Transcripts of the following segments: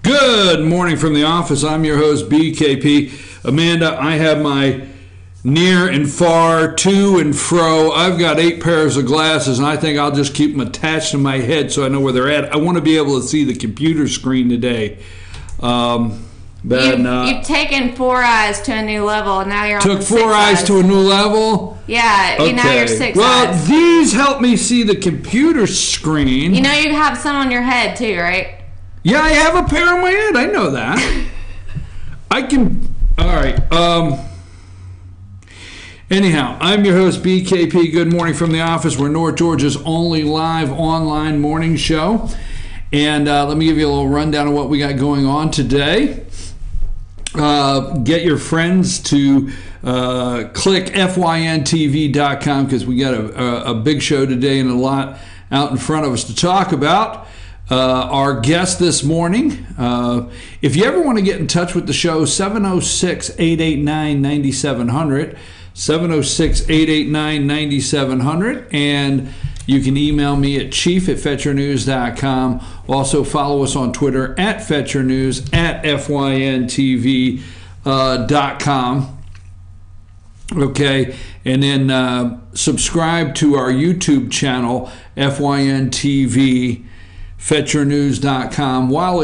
Good morning from the office. I'm your host, BKP. Amanda, I have my near and far, to and fro. I've got 8 pairs of glasses, and I think I'll just keep them attached to my head so I know where they're at. I want to be able to see the computer screen today. You've taken 4 eyes to a new level, and now you're on took the 4 6 eyes to a new level? Yeah, okay. Now you're 6 well, eyes. These help me see the computer screen. You know you have some on your head, too, right? Yeah, I have a pair on my head. I know that. I can... All right. Anyhow, I'm your host, BKP. Good morning from the office. We're North Georgia's only live online morning show. And let me give you a little rundown of what we got going on today. Get your friends to click fyntv.com because we got a big show today and a lot out in front of us to talk about. Our guest this morning, if you ever want to get in touch with the show, 706-889-9700, 706-889-9700, and you can email me at chief@fetchernews.com. Also follow us on Twitter at fetchernews, at fyntv.com. Okay, and then subscribe to our YouTube channel, FYNTV, FetcherNews.com while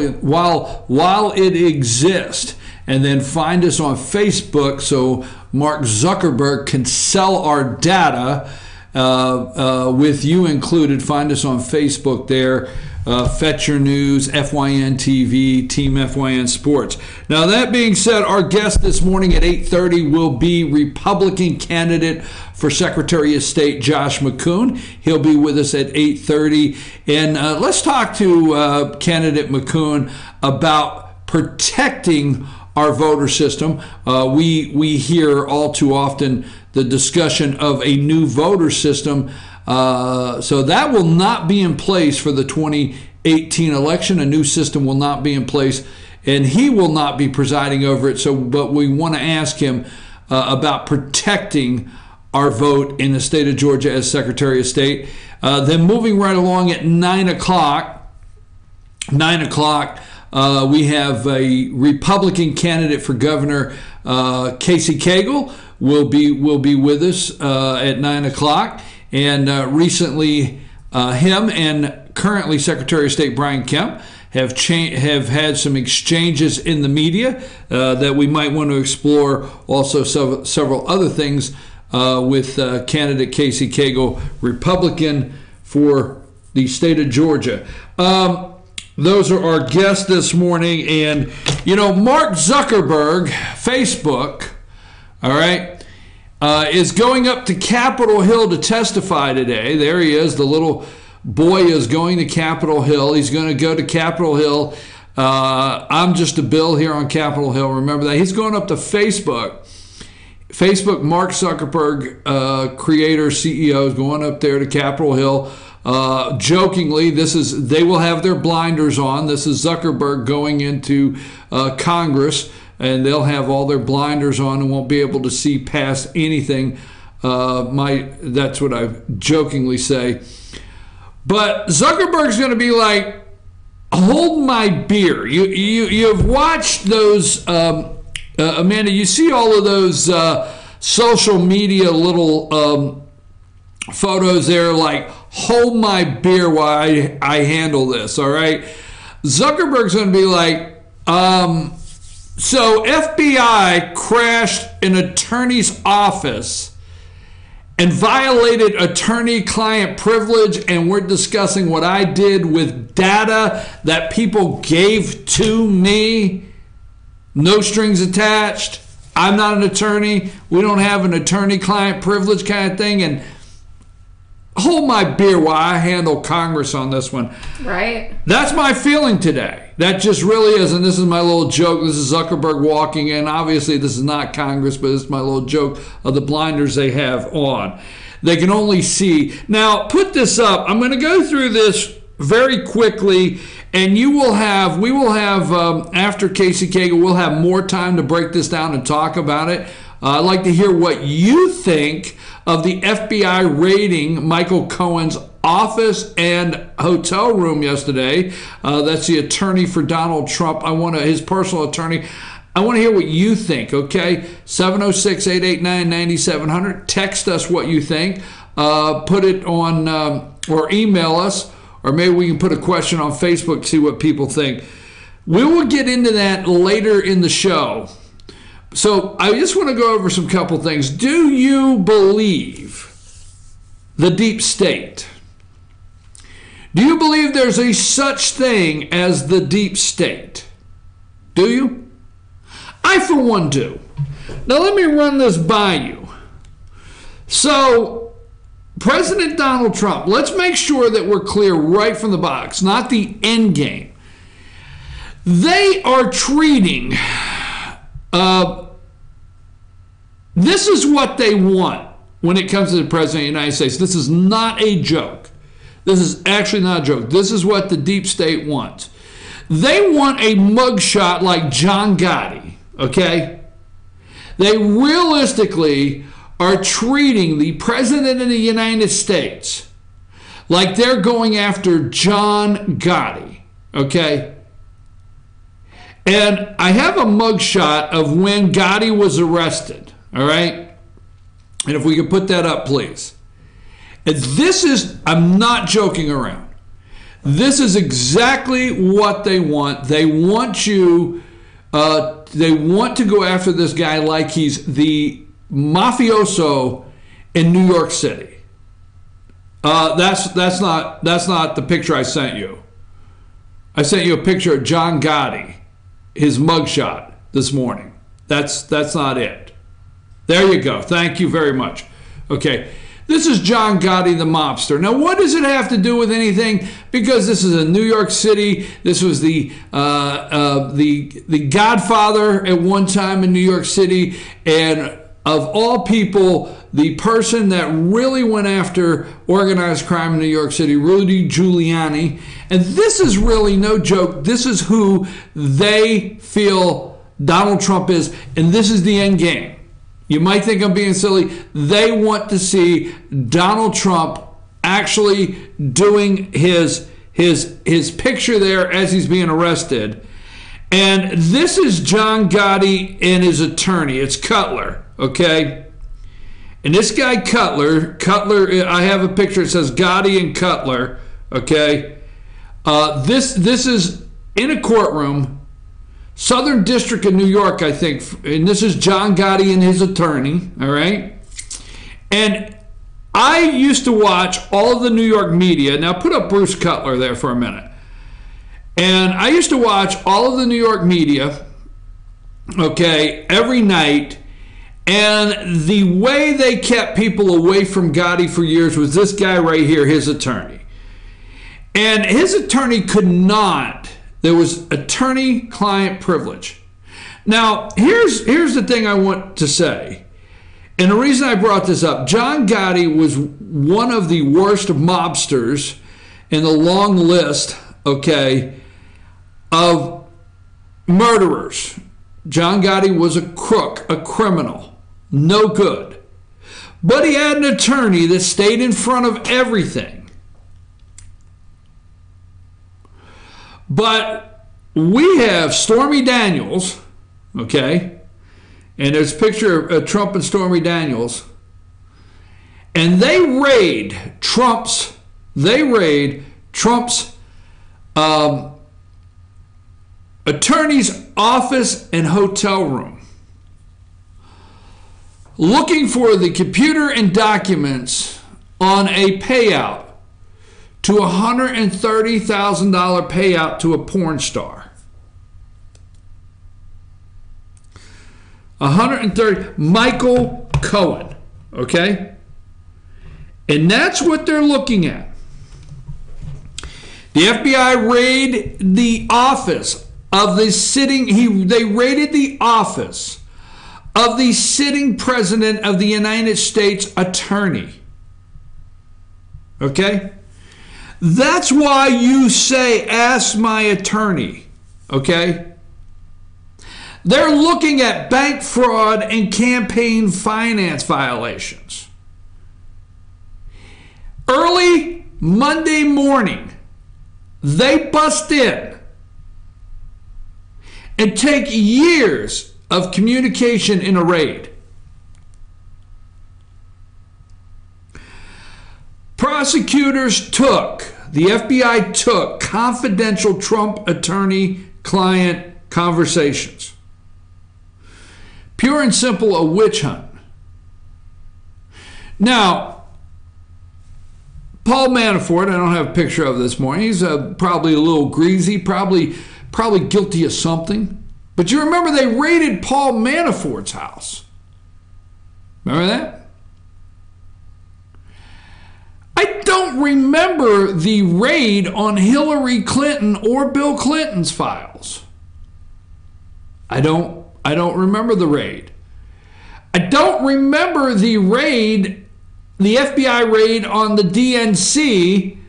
it exists, and then find us on Facebook so Mark Zuckerberg can sell our data with you included. Find us on Facebook there, Fetcher News, FYNTV, Team FYN Sports. Now that being said, our guest this morning at 8:30 will be Republican candidate for Secretary of State Josh McKoon. He'll be with us at 8:30. And let's talk to candidate McKoon about protecting our voter system. We hear all too often the discussion of a new voter system. So that will not be in place for the 2018 election. A new system will not be in place, and he will not be presiding over it. But we want to ask him about protecting our vote in the state of Georgia as Secretary of State. Then moving right along at 9 o'clock, we have a Republican candidate for governor, Casey Cagle, will be with us at 9 o'clock. And recently, him and currently Secretary of State Brian Kemp have had some exchanges in the media that we might want to explore. Also, several other things with candidate Casey Cagle, Republican for the state of Georgia. Those are our guests this morning. And, Mark Zuckerberg, Facebook, all right, is going up to Capitol Hill to testify today. There he is. The little boy is going to Capitol Hill. He's going to go to Capitol Hill. I'm just a bill here on Capitol Hill. Remember that. He's going up to Facebook. Facebook, Mark Zuckerberg, creator, CEO, is going up there to Capitol Hill. Jokingly, they will have their blinders on. This is Zuckerberg going into Congress, and they'll have all their blinders on and won't be able to see past anything. That's what I jokingly say. But Zuckerberg's going to be like, hold my beer. You've watched those, Amanda, you see all of those social media little photos there, like, hold my beer while I handle this, all right? Zuckerberg's going to be like, so FBI crashed an attorney's office and violated attorney-client privilege, and we're discussing what I did with data that people gave to me. No strings attached. I'm not an attorney. We don't have an attorney-client privilege kind of thing, and hold my beer while I handle Congress on this one. Right. That's my feeling today. That just really is, and this is my little joke. This is Zuckerberg walking in. Obviously, this is not Congress, but it's my little joke of the blinders they have on. They can only see. Now, put this up. I'm going to go through this very quickly, and we will have, after Casey Cagle, we'll have more time to break this down and talk about it. I'd like to hear what you think of the FBI raiding Michael Cohen's office and hotel room yesterday. That's the attorney for Donald Trump. His personal attorney. I want to hear what you think, okay? 706-889-9700. Text us what you think. Put it on, or email us, or maybe we can put a question on Facebook, see what people think. We will get into that later in the show. So I just want to go over some couple things. Do you believe the deep state? Do you believe there's a such thing as the deep state? Do you? I, for one, do. Now, let me run this by you. So, President Donald Trump, let's make sure that we're clear right from the box, not the end game. They are treating, this is what they want when it comes to the President of the United States. This is not a joke. This is actually not a joke. This is what the deep state wants. They want a mugshot like John Gotti. Okay? They realistically are treating the President of the United States like they're going after John Gotti. Okay? And I have a mugshot of when Gotti was arrested. All right? And if we could put that up, please. And this is, I'm not joking around. This is exactly what they want. They want you... they want to go after this guy like he's the mafioso in New York City. That's not the picture I sent you. I sent you a picture of John Gotti, his mugshot this morning. That's not it. There you go. Thank you very much. Okay. This is John Gotti, the mobster. Now, what does it have to do with anything? Because this is in New York City. This was the Godfather at one time in New York City, and of all people, the person that really went after organized crime in New York City, Rudy Giuliani. And this is really no joke. This is who they feel Donald Trump is, and this is the end game. You might think I'm being silly. They want to see Donald Trump actually doing his picture there as he's being arrested. And this is John Gotti and his attorney. It's Cutler, okay? And this guy Cutler, I have a picture. It says Gotti and Cutler, okay? This is in a courtroom. Southern District of New York, I think, and this is John Gotti and his attorney, all right? And I used to watch all of the New York media. Now, put up Bruce Cutler there for a minute. And I used to watch all of the New York media, okay, every night. And the way they kept people away from Gotti for years was this guy right here, his attorney. And his attorney could not... There was attorney-client privilege. Now, here's the thing I want to say. And the reason I brought this up, John Gotti was one of the worst mobsters in the long list, okay, of murderers. John Gotti was a crook, a criminal, no good. But he had an attorney that stayed in front of everything. But we have Stormy Daniels, okay, and there's a picture of Trump and Stormy Daniels, and they raid Trump's attorney's office and hotel room, looking for the computer and documents on a payout to $130,000 payout to a porn star. 130, Michael Cohen, okay? And that's what they're looking at. The FBI raided the office of the they raided the office of the sitting president of the United States attorney. Okay? That's why you say, ask my attorney, okay? They're looking at bank fraud and campaign finance violations. Early Monday morning, they bust in and take years of communication in a raid. The FBI took confidential Trump attorney-client conversations. Pure and simple, a witch hunt. Now, Paul Manafort, I don't have a picture of this morning. He's probably a little greasy, probably guilty of something. But you remember they raided Paul Manafort's house. Remember that? I don't remember the raid on Hillary Clinton or Bill Clinton's files. I don't remember the raid. I don't remember the FBI raid on the DNC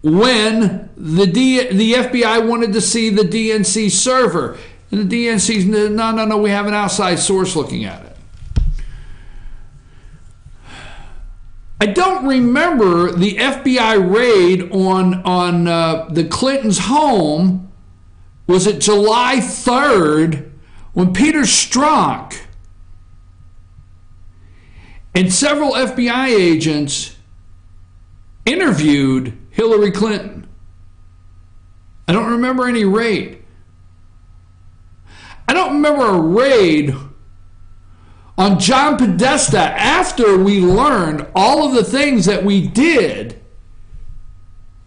when the FBI wanted to see the DNC server. And the DNC's, no, we have an outside source looking at it. I don't remember the FBI raid on the Clintons' home. Was it July 3rd when Peter Strzok and several FBI agents interviewed Hillary Clinton? I don't remember any raid. I don't remember a raid on John Podesta after we learned all of the things that we did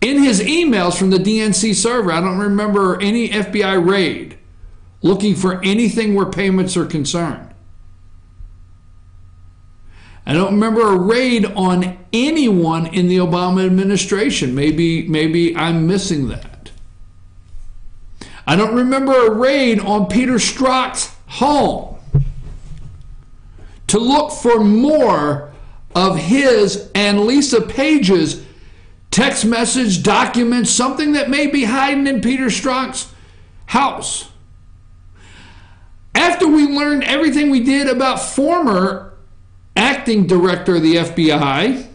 in his emails from the DNC server. I don't remember any FBI raid looking for anything where payments are concerned. I don't remember a raid on anyone in the Obama administration. Maybe I'm missing that. I don't remember a raid on Peter Strzok's home to look for more of his and Lisa Page's text message documents, something that may be hiding in Peter Strzok's house. After we learned everything we did about former acting director of the FBI,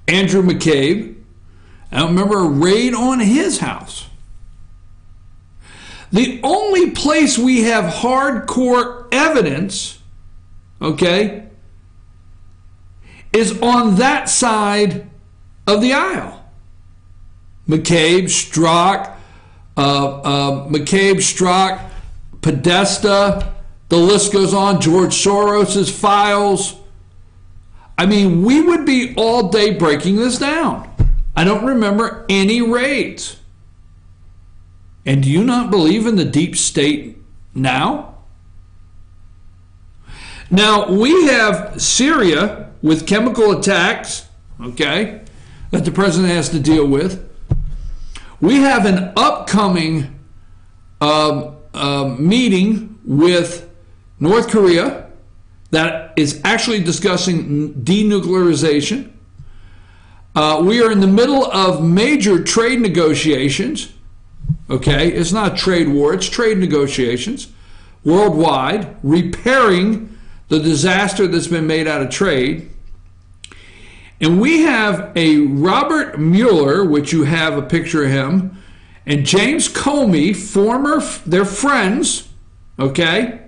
Andrew McCabe, I don't remember a raid on his house. The only place we have hardcore evidence, okay, is on that side of the aisle. McCabe, Strzok, Podesta, the list goes on, George Soros's files. I mean, we would be all day breaking this down. I don't remember any raids. And do you not believe in the deep state now? Now, we have Syria with chemical attacks, okay, that the president has to deal with. We have an upcoming meeting with North Korea that is actually discussing denuclearization. We are in the middle of major trade negotiations. Okay, it's not a trade war, it's trade negotiations worldwide, repairing the disaster that's been made out of trade. And we have a Robert Mueller, which you have a picture of him, and James Comey, they're friends, okay?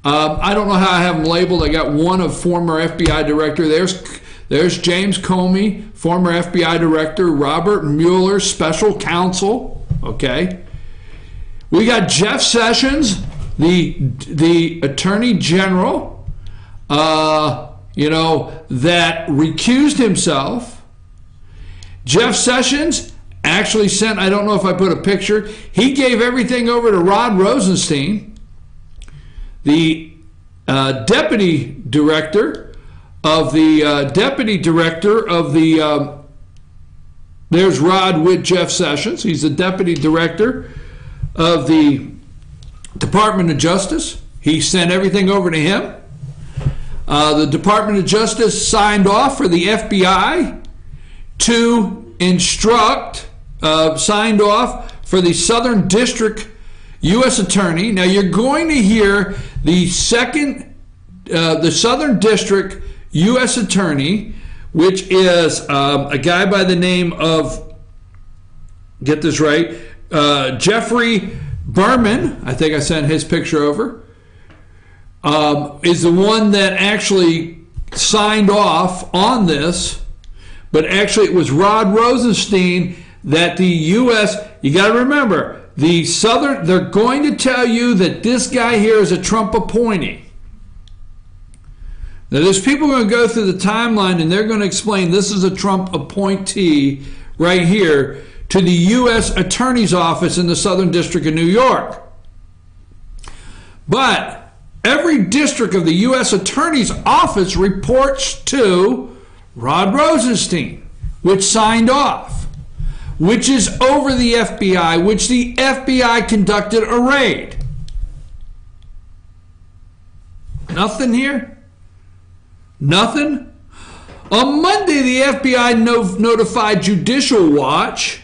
I don't know how I have them labeled. I got one of former FBI director. There's James Comey, former FBI director, Robert Mueller, special counsel, okay? We got Jeff Sessions, the Attorney General, that recused himself. Jeff Sessions actually sent, I don't know if I put a picture, he gave everything over to Rod Rosenstein, the deputy director of the, there's Rod with Jeff Sessions. He's the deputy director of the Department of Justice. He sent everything over to him. The Department of Justice signed off for the FBI to instruct, signed off for the Southern District U.S. Attorney. Now you're going to hear the Southern District U.S. Attorney which is a guy by the name of, get this right, Jeffrey Berman, I think I sent his picture over, is the one that actually signed off on this, but actually it was Rod Rosenstein that the U.S., you got to remember, they're going to tell you that this guy here is a Trump appointee. Now, there's people going to go through the timeline and they're going to explain this is a Trump appointee right here to the U.S. Attorney's Office in the Southern District of New York. But every district of the U.S. Attorney's Office reports to Rod Rosenstein, which signed off, which is over the FBI, which the FBI conducted a raid. Nothing here? Nothing? On Monday, the FBI notified Judicial Watch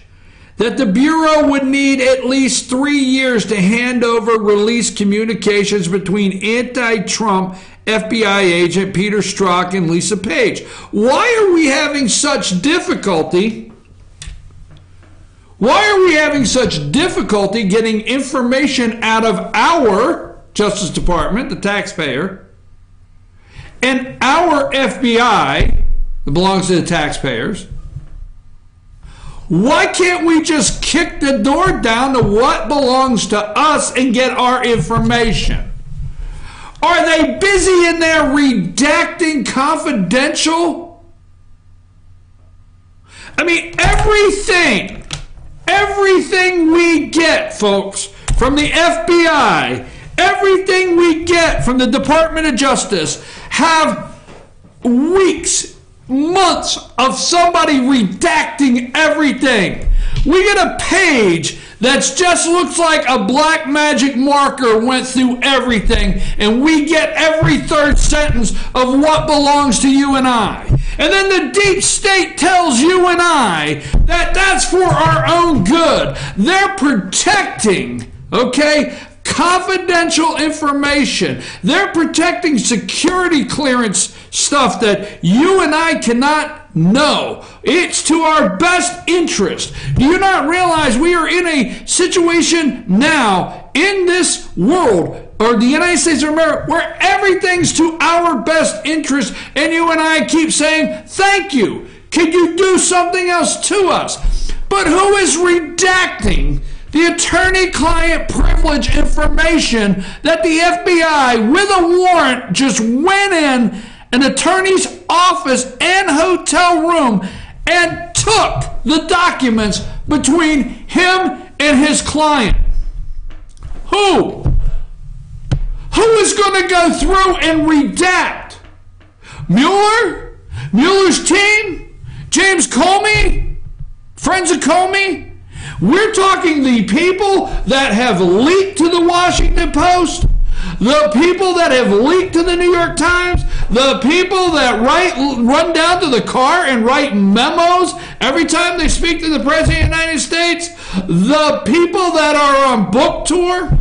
that the Bureau would need at least 3 years to hand over released communications between anti-Trump FBI agent Peter Strzok and Lisa Page. Why are we having such difficulty? Why are we having such difficulty getting information out of our Justice Department, the taxpayer, and our FBI that belongs to the taxpayers? Why can't we just kick the door down to what belongs to us and get our information? Are they busy in there redacting confidential? I mean, everything we get, folks, from the FBI, everything we get from the Department of Justice have weeks, months of somebody redacting everything. We get a page that just looks like a black magic marker went through everything, and we get every third sentence of what belongs to you and I. And then the deep state tells you and I that that's for our own good. They're protecting, okay, confidential information. They're protecting security clearance stuff that you and I cannot know. It's to our best interest. Do you not realize we are in a situation now in this world, or the United States of America, where everything's to our best interest, and you and I keep saying, thank you. Can you do something else to us? But who is redacting the attorney-client privilege information that the FBI, with a warrant, just went in an attorney's office and hotel room and took the documents between him and his client? Who? Who is going to go through and redact? Mueller? Mueller's team? James Comey? Friends of Comey? We're talking the people that have leaked to the Washington Post, the people that have leaked to the New York Times, the people that run down to the car and write memos every time they speak to the President of the United States, the people that are on book tour.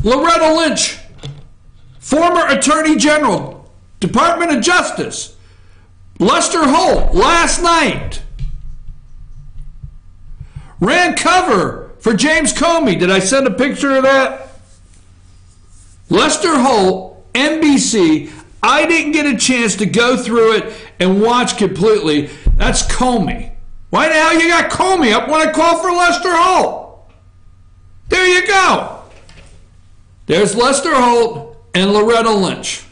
Loretta Lynch, former Attorney General, Department of Justice. Lester Holt, last night, ran cover for James Comey. Did I send a picture of that? Lester Holt, NBC. I didn't get a chance to go through it and watch completely. That's Comey. Why the hell you got Comey up when I call for Lester Holt? There you go. There's Lester Holt and Loretta Lynch,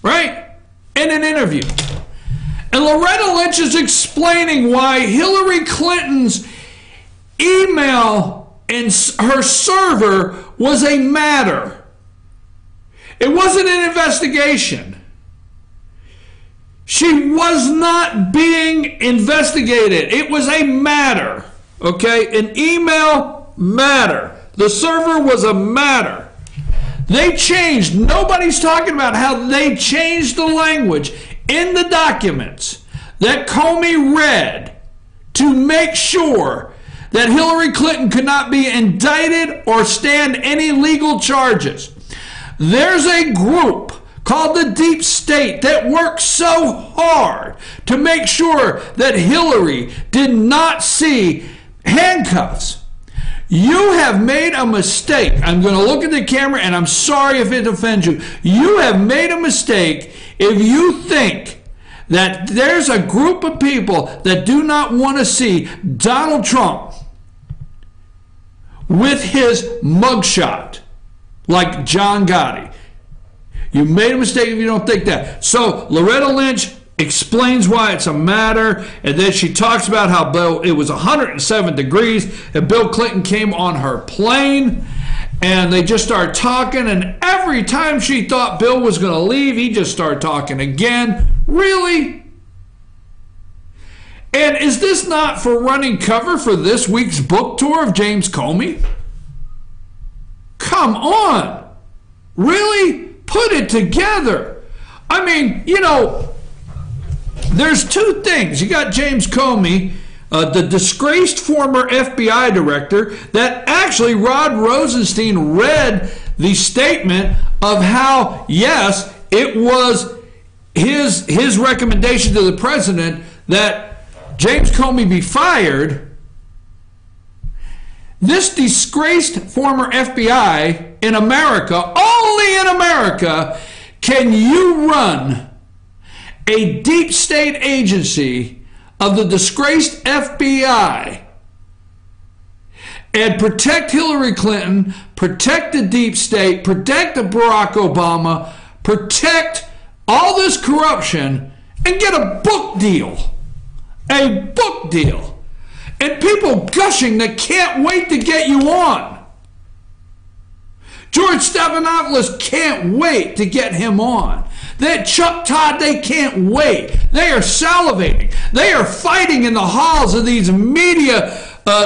right? In an interview. And Loretta Lynch is explaining why Hillary Clinton's email and her server was a matter. It wasn't an investigation. She was not being investigated. It was a matter. Okay? An email matter. The server was a matter. They changed. Nobody's talking about how they changed the language in the documents that Comey read to make sure that Hillary Clinton could not be indicted or stand any legal charges. There's a group called the deep state that worked so hard to make sure that Hillary did not see handcuffs. You have made a mistake. I'm going to look at the camera, and I'm sorry if it offends you. You have made a mistake if you think that there's a group of people that do not want to see Donald Trump with his mugshot like John Gotti. You made a mistake if you don't think that. So Loretta Lynch explains why it's a matter, and then she talks about how it was 107 degrees and Bill Clinton came on her plane, and they just started talking, and every time she thought Bill was going to leave, he just started talking again. Really? And is this not for running cover for this week's book tour of James Comey? Come on. Really? Put it together. I mean, you know, there's two things. You got James Comey, the disgraced former FBI director, that actually Rod Rosenstein read the statement of how, yes, it was his recommendation to the president that James Comey be fired. This disgraced former FBI in America, only in America, can you run a deep state agency of the disgraced FBI and protect Hillary Clinton, protect the deep state, protect the Barack Obama, protect all this corruption, and get a book deal. A book deal. And people gushing that can't wait to get you on. George Stephanopoulos can't wait to get him on. That Chuck Todd, they can't wait. They are salivating. They are fighting in the halls of these media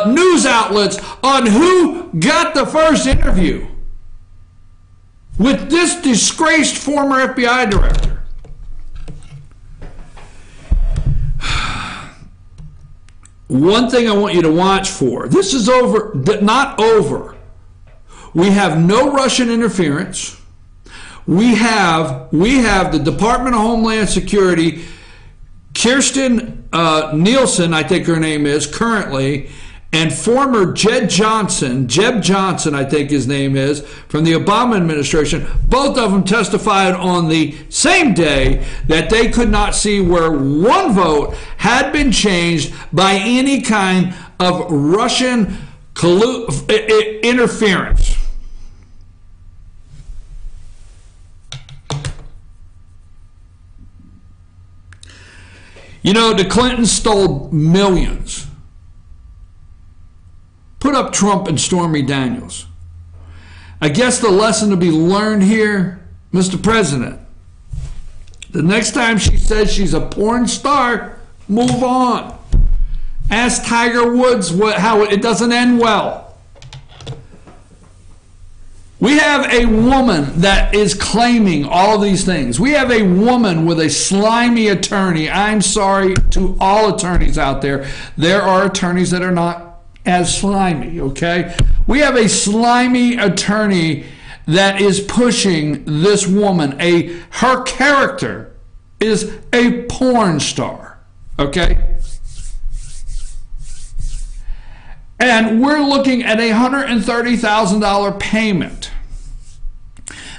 news outlets on who got the first interview with this disgraced former FBI director. One thing I want you to watch for. This is over, not over. We have no Russian interference. We have the Department of Homeland Security, Kirstjen Nielsen, I think her name is currently, and former Jeb Johnson, I think his name is, from the Obama administration. Both of them testified on the same day that they could not see where one vote had been changed by any kind of Russian interference. You know, the Clintons stole millions. Put up Trump and Stormy Daniels. I guess the lesson to be learned here, Mr. President, the next time she says she's a porn star, move on. Ask Tiger Woods how it doesn't end well. We have a woman that is claiming all these things. We have a woman with a slimy attorney. I'm sorry to all attorneys out there. There are attorneys that are not as slimy, okay? We have a slimy attorney that is pushing this woman. Her character is a porn star, okay? And we're looking at a $130,000 payment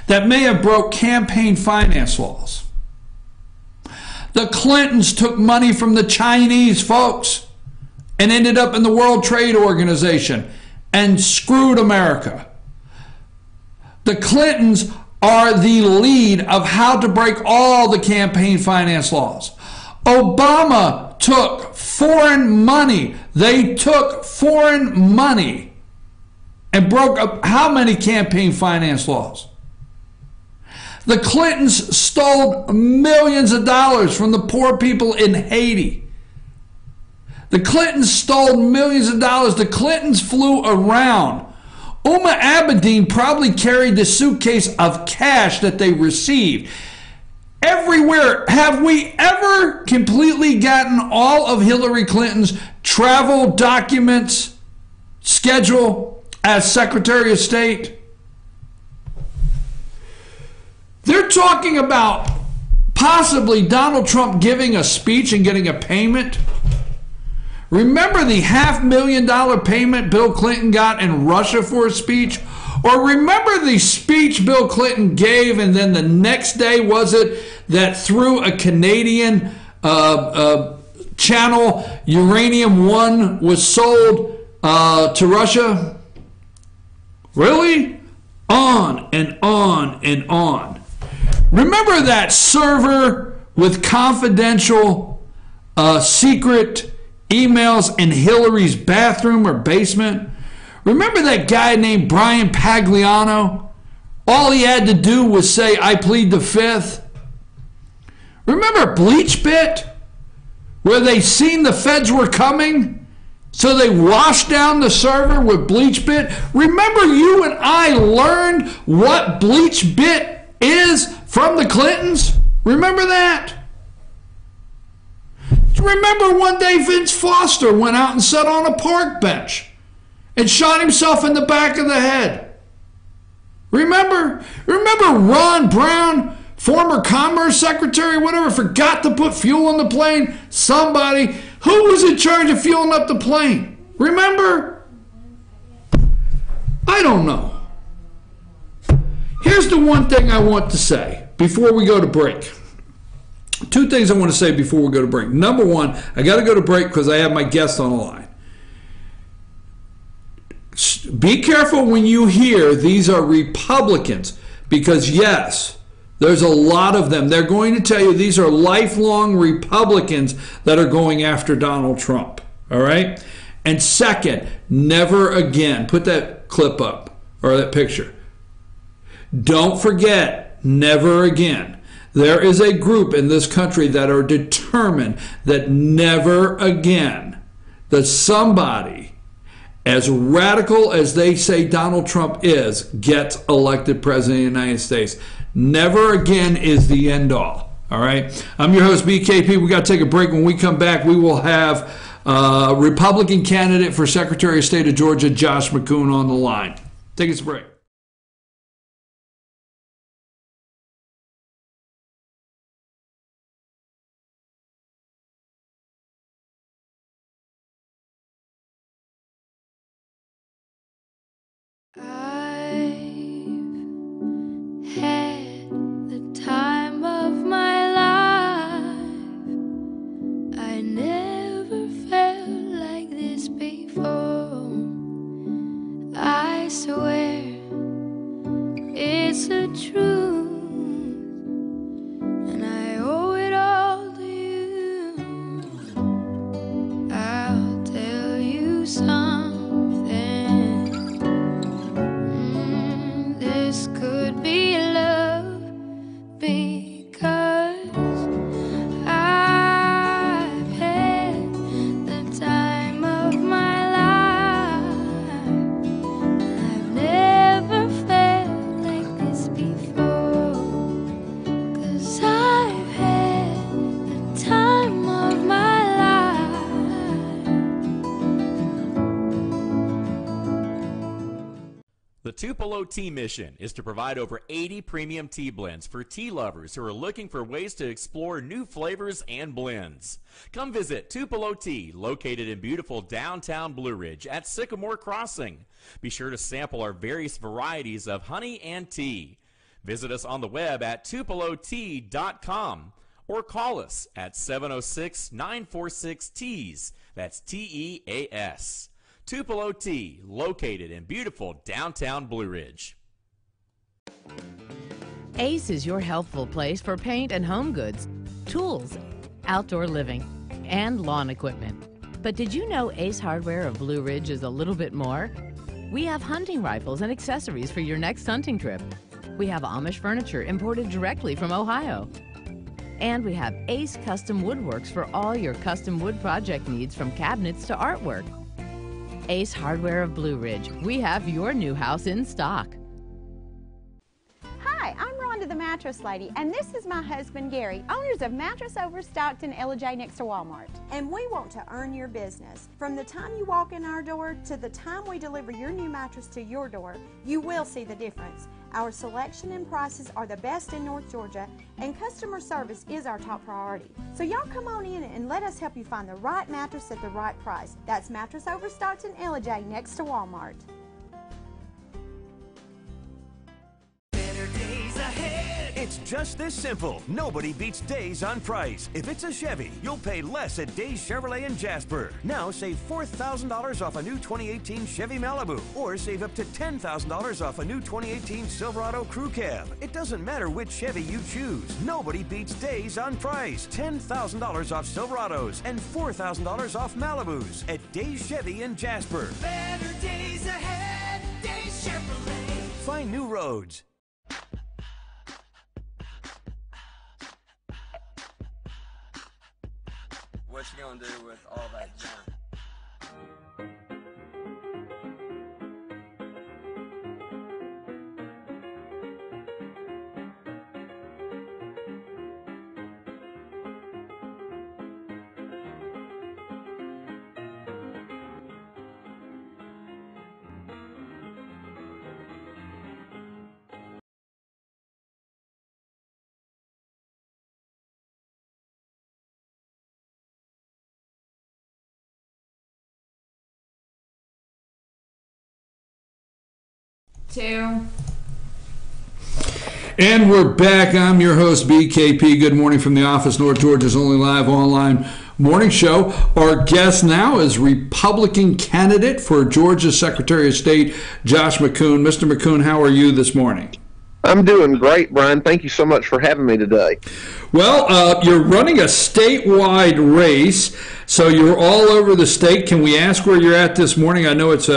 that may have broke campaign finance laws. The Clintons took money from the Chinese, folks, and ended up in the World Trade Organization and screwed America. The Clintons are the lead of how to break all the campaign finance laws. Obama took foreign money. They took foreign money and broke up how many campaign finance laws? The Clintons stole millions of dollars from the poor people in Haiti. The Clintons stole millions of dollars. The Clintons flew around. Uma Abedin probably carried the suitcase of cash that they received. Everywhere. Have we ever completely gotten all of Hillary Clinton's travel documents, schedule as Secretary of State? There They're talking about possibly Donald Trump giving a speech and getting a payment. Remember the $500,000 payment Bill Clinton got in Russia for a speech? Or remember the speech Bill Clinton gave, and then the next day, was it, that through a Canadian channel, Uranium One was sold to Russia? Really? On and on and on. Remember that server with confidential secret emails in Hillary's bathroom or basement? Remember that guy named Brian Pagliano? All he had to do was say, "I plead the fifth." Remember BleachBit, where they seen the feds were coming, so they washed down the server with BleachBit? Remember, you and I learned what BleachBit is from the Clintons? Remember that? Remember one day Vince Foster went out and sat on a park bench and shot himself in the back of the head? Remember Ron Brown, former Commerce Secretary, whatever, forgot to put fuel in the plane? Somebody. Who was in charge of fueling up the plane? Remember? I don't know. Here's the one thing I want to say before we go to break. Two things I want to say before we go to break. Number one, I got to go to break because I have my guest on the line. Be careful when you hear these are Republicans, because yes, there's a lot of them. They're going to tell you these are lifelong Republicans that are going after Donald Trump. All right? And second, never again. Put that clip up, or that picture. Don't forget, never again. There is a group in this country that are determined that never again that somebody as radical as they say Donald Trump is gets elected president of the United States. Never again is the end all. All right? I'm your host, BKP. We got to take a break. When we come back, we will have Republican candidate for Secretary of State of Georgia, Josh McKoon, on the line. Take us a break. The Tupelo Tea mission is to provide over 80 premium tea blends for tea lovers who are looking for ways to explore new flavors and blends. Come visit Tupelo Tea, located in beautiful downtown Blue Ridge at Sycamore Crossing. Be sure to sample our various varieties of honey and tea. Visit us on the web at tupelotea.com or call us at 706-946-TEAS. That's T-E-A-S. Tupelo Tea, located in beautiful downtown Blue Ridge. Ace is your healthful place for paint and home goods, tools, outdoor living, and lawn equipment. But did you know Ace Hardware of Blue Ridge is a little bit more? We have hunting rifles and accessories for your next hunting trip. We have Amish furniture imported directly from Ohio. And we have Ace Custom Woodworks for all your custom wood project needs, from cabinets to artwork. Ace Hardware of Blue Ridge. We have your new house in stock. Hi, I'm Rhonda the Mattress Lady, and this is my husband Gary, owners of Mattress Overstocked in Ella-J next to Walmart. And we want to earn your business. From the time you walk in our door to the time we deliver your new mattress to your door, you will see the difference. Our selection and prices are the best in North Georgia, and customer service is our top priority. So y'all come on in and let us help you find the right mattress at the right price. That's Mattress Overstocked in Ellijay next to Walmart. It's just this simple. Nobody beats Days on price. If it's a Chevy, you'll pay less at Days Chevrolet in Jasper. Now save $4,000 off a new 2018 Chevy Malibu, or save up to $10,000 off a new 2018 Silverado Crew Cab. It doesn't matter which Chevy you choose. Nobody beats Days on price. $10,000 off Silverados and $4,000 off Malibus at Days Chevy in Jasper. Better days ahead, Days Chevrolet. Find new roads. What you gonna do with all that junk? Two. And we're back. I'm your host, BKP. Good morning from the office, North Georgia's only live online morning show. Our guest now is Republican candidate for Georgia's Secretary of State, Josh McCoon. Mr. McCoon, how are you this morning? I'm doing great, Brian. Thank you so much for having me today. Well, you're running a statewide race, so you're all over the state. Can we ask where you're at this morning? I know it's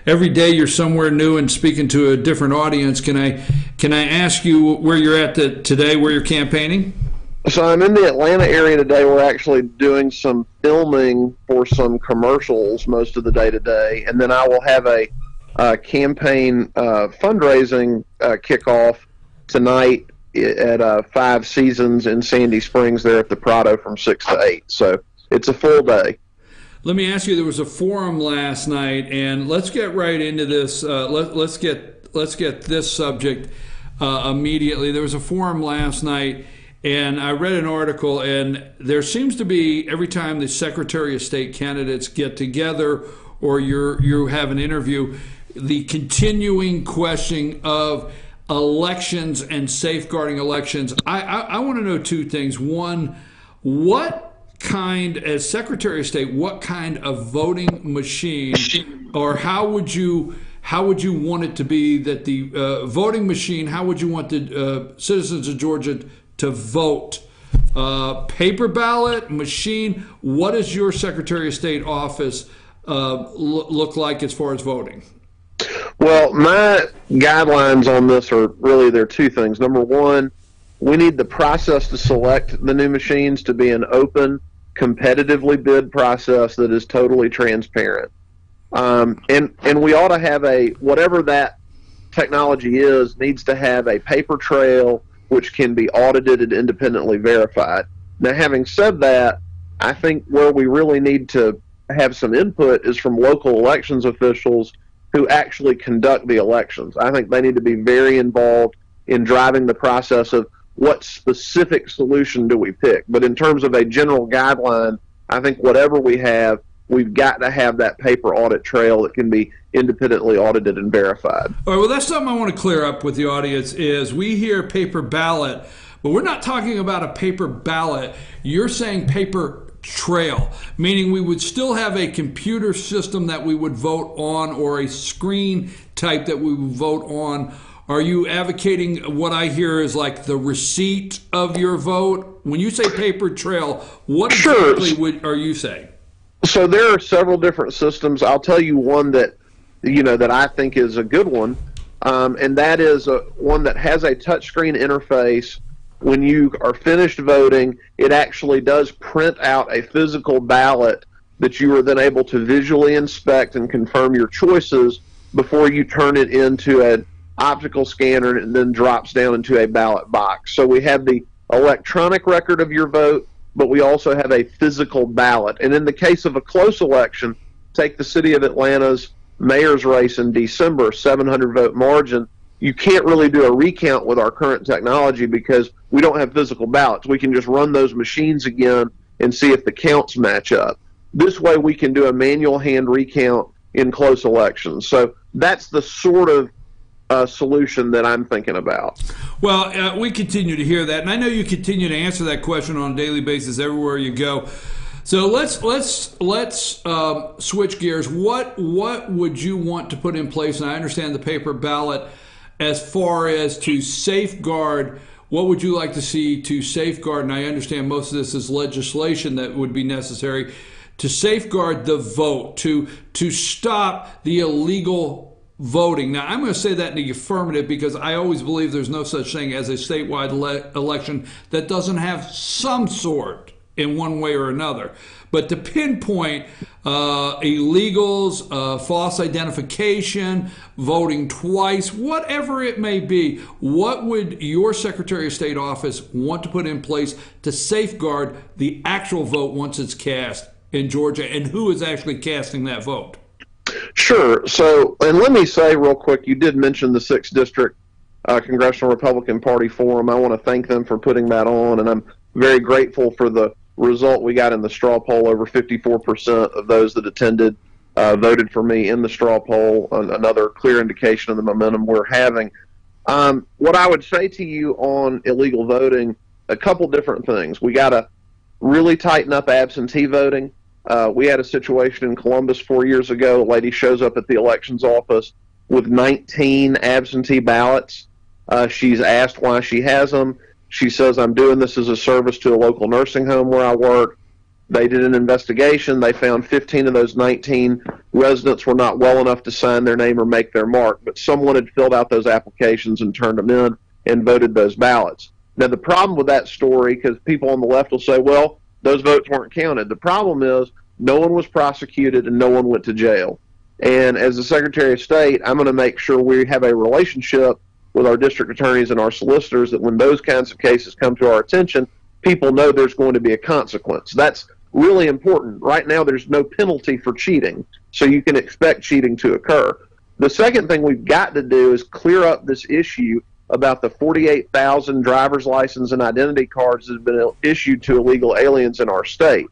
every day you're somewhere new and speaking to a different audience. Can I ask you where you're at today, where you're campaigning? So I'm in the Atlanta area today. We're actually doing some filming for some commercials most of the day today, and then I will have a campaign fundraising kickoff tonight at Five Seasons in Sandy Springs there at the Prado from 6 to 8. So it's a full day. Let me ask you, there was a forum last night, and let's get right into this. Let's get this subject immediately. There was a forum last night, and I read an article, and there seems to be, every time the Secretary of State candidates get together or you have an interview, the continuing question of elections and safeguarding elections. I want to know two things. One, what kind, as Secretary of State, what kind of voting machine, or how would you want it to be that the voting machine, how would you want the citizens of Georgia to vote? Paper ballot, machine? What does your Secretary of State office look like as far as voting? Well, my guidelines on this are really, there are two things. Number one, we need the process to select the new machines to be an open, competitively bid process that is totally transparent. And we ought to have whatever that technology is, needs to have a paper trail which can be audited and independently verified. Now, having said that, I think where we really need to have some input is from local elections officials who actually conduct the elections. I think they need to be very involved in driving the process of what specific solution do we pick. But in terms of a general guideline, I think whatever we have, we've got to have that paper audit trail that can be independently audited and verified. All right, well, that's something I want to clear up with the audience is we hear paper ballot, but we're not talking about a paper ballot. You're saying paper trail, meaning we would still have a computer system that we would vote on or a screen type that we would vote on. Are you advocating what I hear is like the receipt of your vote? When you say paper trail, what exactly are you saying? So there are several different systems. I'll tell you one that that I think is a good one, and that is one that has a touchscreen interface. When you are finished voting, it actually does print out a physical ballot that you are then able to visually inspect and confirm your choices before you turn it into an optical scanner and then drops down into a ballot box. So we have the electronic record of your vote, but we also have a physical ballot. And in the case of a close election, take the city of Atlanta's mayor's race in December, 700 vote margin. you can't really do a recount with our current technology because we don't have physical ballots. We can just run those machines again and see if the counts match up. This way we can do a manual hand recount in close elections. So that's the sort of solution that I'm thinking about. Well, we continue to hear that, and I know you continue to answer that question on a daily basis everywhere you go. So let's switch gears. What would you want to put in place? And I understand the paper ballot, as far as to safeguard. What would you like to see to safeguard? And I understand most of this is legislation that would be necessary to safeguard the vote, to stop the illegal voting. Now, I'm going to say that in the affirmative because I always believe there's no such thing as a statewide election that doesn't have some sort in one way or another. But to pinpoint illegals, false identification, voting twice, whatever it may be, what would your Secretary of State office want to put in place to safeguard the actual vote once it's cast in Georgia, and who is actually casting that vote? Sure. So, and let me say real quick, you did mention the 6th District Congressional Republican Party Forum. I want to thank them for putting that on, and I'm very grateful for the result we got in the straw poll. Over 54% of those that attended voted for me in the straw poll, another clear indication of the momentum we're having. What I would say to you on illegal voting, a couple different things. We got to really tighten up absentee voting. We had a situation in Columbus 4 years ago. A lady shows up at the elections office with 19 absentee ballots. She's asked why she has them. She says, I'm doing this as a service to a local nursing home where I work. They did an investigation. They found 15 of those 19 residents were not well enough to sign their name or make their mark, but someone had filled out those applications and turned them in and voted those ballots. Now, the problem with that story, because people on the left will say, well, those votes weren't counted. The problem is no one was prosecuted and no one went to jail. And as the Secretary of State, I'm going to make sure we have a relationship with our district attorneys and our solicitors that when those kinds of cases come to our attention, people know there's going to be a consequence. That's really important. Right now, there's no penalty for cheating, so you can expect cheating to occur. The second thing we've got to do is clear up this issue about the 48,000 driver's license and identity cards that have been issued to illegal aliens in our state.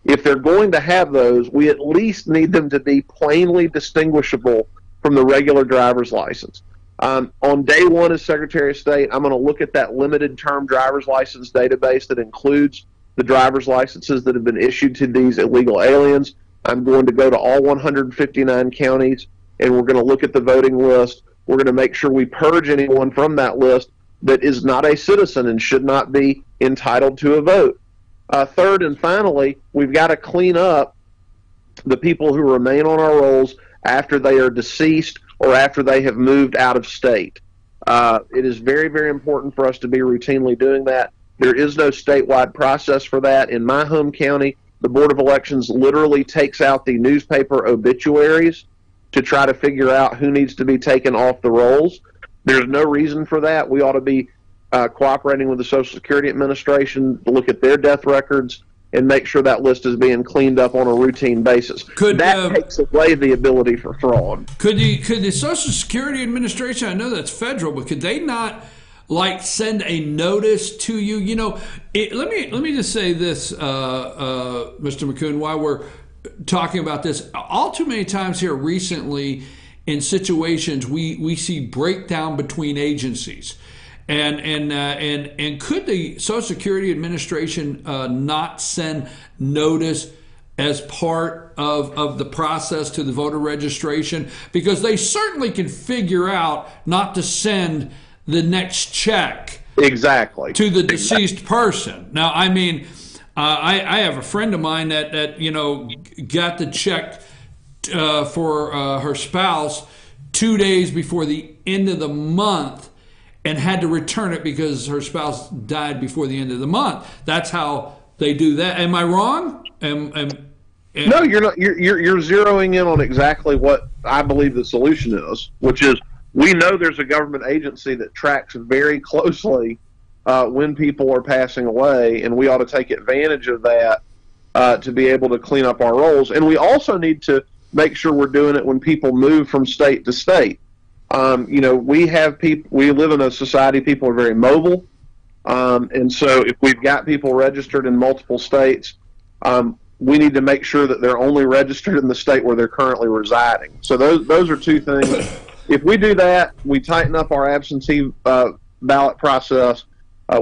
If they're going to have those, we at least need them to be plainly distinguishable from the regular driver's license. On day one as Secretary of State, I'm going to look at that limited term driver's license database that includes the driver's licenses that have been issued to these illegal aliens. I'm going to go to all 159 counties, and we're going to look at the voting list. We're going to make sure we purge anyone from that list that is not a citizen and should not be entitled to a vote. Third and finally, we've got to clean up the people who remain on our rolls after they are deceased or after they have moved out of state. It is very, very important for us to be routinely doing that. There is no statewide process for that. In my home county, the Board of Elections literally takes out the newspaper obituaries to try to figure out who needs to be taken off the rolls. There's no reason for that. We ought to be cooperating with the Social Security Administration to look at their death records and make sure that list is being cleaned up on a routine basis. That takes away the ability for fraud. Could the Social Security Administration, I know that's federal, but could they not send a notice to you? You know, let me just say this, Mr. McCoon, while we're talking about this. All too many times here recently in situations we see breakdown between agencies. And could the Social Security Administration not send notice as part of the process to the voter registration? Because they certainly can figure out not to send the next check exactly to the deceased person. Now, I mean, I have a friend of mine that got the check for her spouse 2 days before the end of the month, and had to return it because her spouse died before the end of the month. That's how they do that. Am I wrong? No, you're not. You're zeroing in on exactly what I believe the solution is, which is we know there's a government agency that tracks very closely when people are passing away, and we ought to take advantage of that to be able to clean up our rolls. And we also need to make sure we're doing it when people move from state to state. You know, we have people. We live in a society. People are very mobile, and so if we've got people registered in multiple states, we need to make sure that they're only registered in the state where they're currently residing. So those are two things. If we do that, we tighten up our absentee ballot process.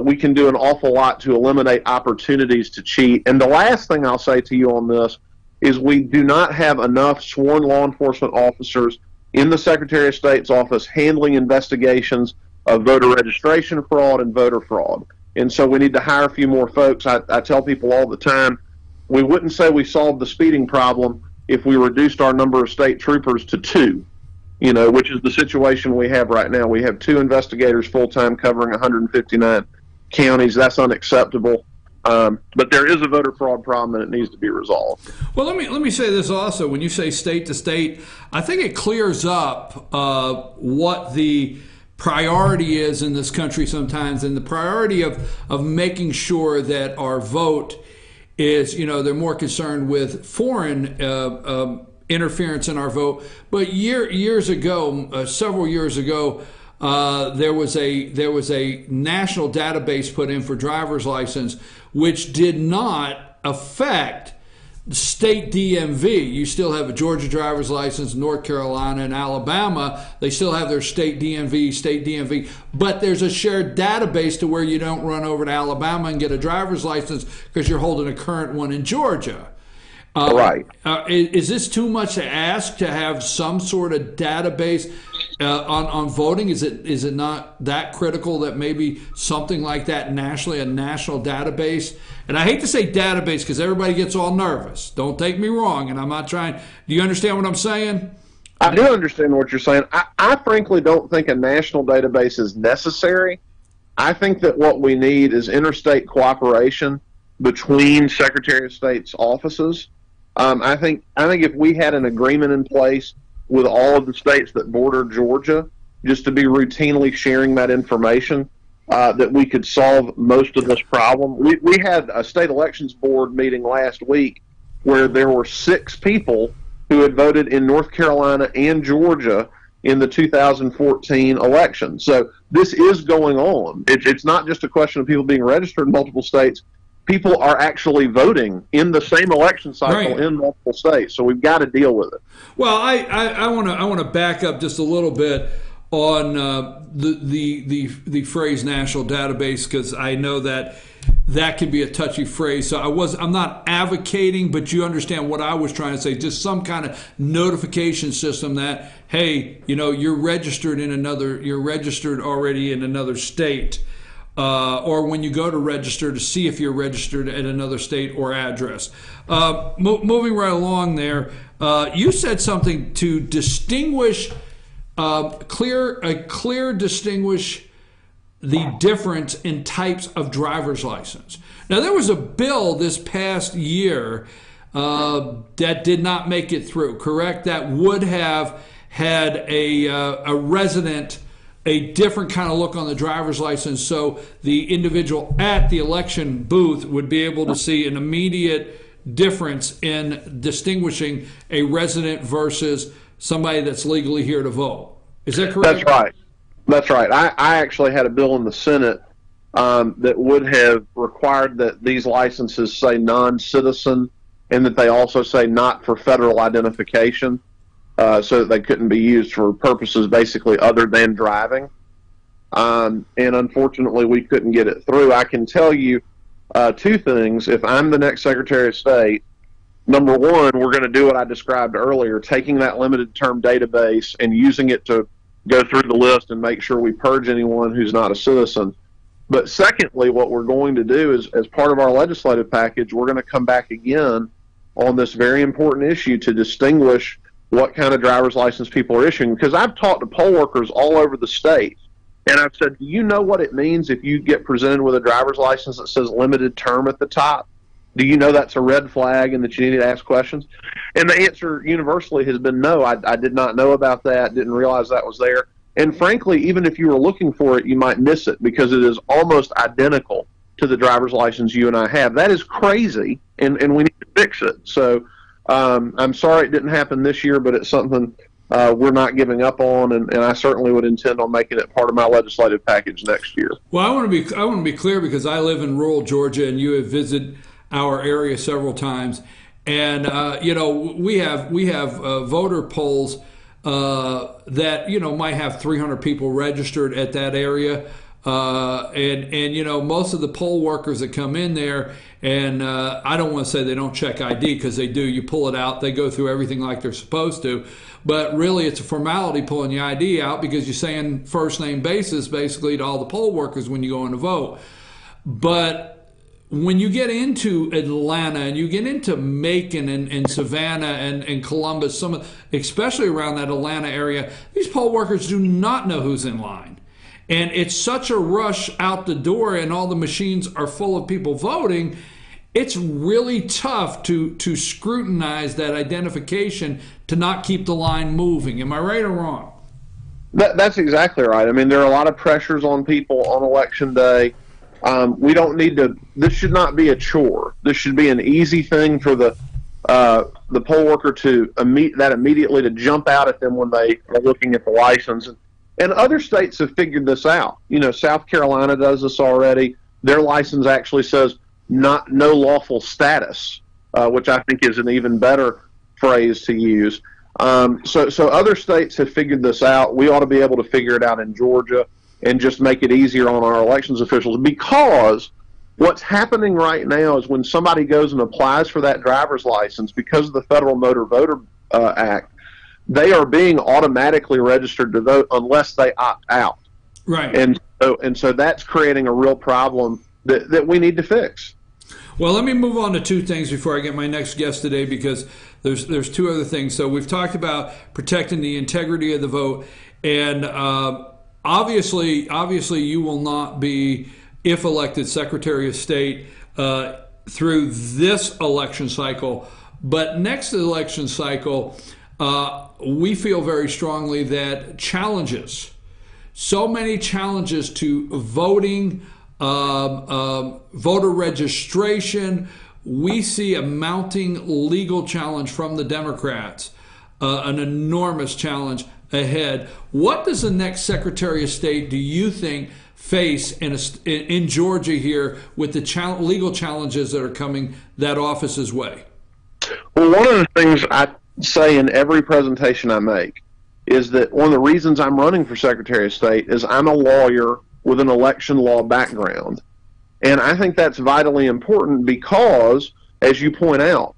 We can do an awful lot to eliminate opportunities to cheat. And the last thing I'll say to you on this is we do not have enough sworn law enforcement officers in the Secretary of State's office handling investigations of voter registration fraud and voter fraud. And so we need to hire a few more folks. I tell people all the time, we wouldn't say we solved the speeding problem if we reduced our number of state troopers to 2, you know, which is the situation we have right now. We have 2 investigators full-time covering 159 counties. That's unacceptable. But there is a voter fraud problem, and it needs to be resolved. Well, let me say this also. When you say state to state, I think it clears up what the priority is in this country sometimes, and the priority of making sure that our vote is, you know, they're more concerned with foreign interference in our vote. But years ago, several years ago, there was a national database put in for driver's license, which did not affect state DMV. You still have a Georgia driver's license, North Carolina, and Alabama. They still have their state DMV, but there's a shared database to where you don't run over to Alabama and get a driver's license because you're holding a current one in Georgia. Right. Is this too much to ask to have some sort of database on voting? Is it not that critical that maybe something like that nationally, a national database? And I hate to say database because everybody gets all nervous. Don't take me wrong, and I'm not trying. Do you understand what I'm saying? I do understand what you're saying. I frankly don't think a national database is necessary. I think that what we need is interstate cooperation between Secretary of State's offices. I think if we had an agreement in place with all of the states that border Georgia, just to be routinely sharing that information, that we could solve most of this problem. We had a state elections board meeting last week where there were 6 people who had voted in North Carolina and Georgia in the 2014 election. So this is going on. It's not just a question of people being registered in multiple states. People are actually voting in the same election cycle in multiple states. So we've got to deal with it. Well, I want to back up just a little bit on the phrase national database, because I know that can be a touchy phrase. So I'm not advocating, but you understand what I was trying to say. Just some kind of notification system that, hey, you know, you're registered already in another state. Or when you go to register, to see if you're registered at another state or address. Moving right along there, you said something to distinguish, clear distinguish the difference in types of driver's license. Now, there was a bill this past year that did not make it through, correct? That would have had a resident a different kind of look on the driver's license, so the individual at the election booth would be able to see an immediate difference in distinguishing a resident versus somebody that's legally here to vote. Is that correct? That's right. I actually had a bill in the Senate that would have required that these licenses say non-citizen and that they also say not for federal identification. So that they couldn't be used for purposes basically other than driving. And unfortunately, we couldn't get it through. I can tell you 2 things. If I'm the next Secretary of State, number one, we're going to do what I described earlier, taking that limited term database and using it to go through the list and make sure we purge anyone who's not a citizen. But secondly, what we're going to do is, as part of our legislative package, we're going to come back again on this very important issue to distinguish what kind of driver's license people are issuing. Because I've talked to poll workers all over the state, and I've said, do you know what it means if you get presented with a driver's license that says limited term at the top? Do you know that's a red flag and that you need to ask questions? And the answer universally has been no. I did not know about that, didn't realize that was there. And frankly, even if you were looking for it, you might miss it because it is almost identical to the driver's license you and I have. That is crazy, and we need to fix it. So I'm sorry it didn't happen this year, but it's something we're not giving up on, and I certainly would intend on making it part of my legislative package next year. Well, I want to be clear, because I live in rural Georgia, and you have visited our area several times, and we have voter polls that might have 300 people registered at that area. And most of the poll workers that come in there, and I don't want to say they don't check ID, because they do. You pull it out, they go through everything like they're supposed to. But really, it's a formality pulling the ID out, because you're saying first name basis basically to all the poll workers when you go in to vote. But when you get into Atlanta and you get into Macon and Savannah and Columbus, especially around that Atlanta area, these poll workers do not know who's in line. And it's such a rush out the door, and all the machines are full of people voting. It's really tough to scrutinize that identification to not keep the line moving. Am I right or wrong? That's exactly right. I mean, there are a lot of pressures on people on Election Day. We don't need to. This should not be a chore. This should be an easy thing for the poll worker to immediately to jump out at them when they are looking at the license. And other states have figured this out. South Carolina does this already. Their license actually says no lawful status, which I think is an even better phrase to use. So other states have figured this out. We ought to be able to figure it out in Georgia and just make it easier on our elections officials, because what's happening right now is when somebody goes and applies for that driver's license, because of the Federal Motor Voter Act, they are being automatically registered to vote unless they opt out. Right. And so that's creating a real problem that we need to fix. Well, let me move on to two things before I get my next guest today, because there's two other things. So we've talked about protecting the integrity of the vote, and obviously you will not be, if elected, Secretary of State through this election cycle. But next election cycle, we feel very strongly that so many challenges to voting, voter registration, we see a mounting legal challenge from the Democrats, an enormous challenge ahead. What does the next Secretary of State, do you think, face in Georgia here with the legal challenges that are coming that office's way? Well, one of the things I say in every presentation I make is that one of the reasons I'm running for Secretary of State is I'm a lawyer with an election law background. And I think that's vitally important because, as you point out,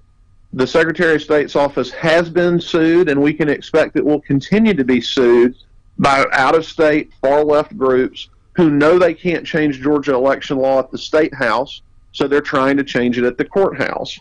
the Secretary of State's office has been sued, and we can expect it will continue to be sued by out-of-state far-left groups who know they can't change Georgia election law at the State House, so they're trying to change it at the courthouse.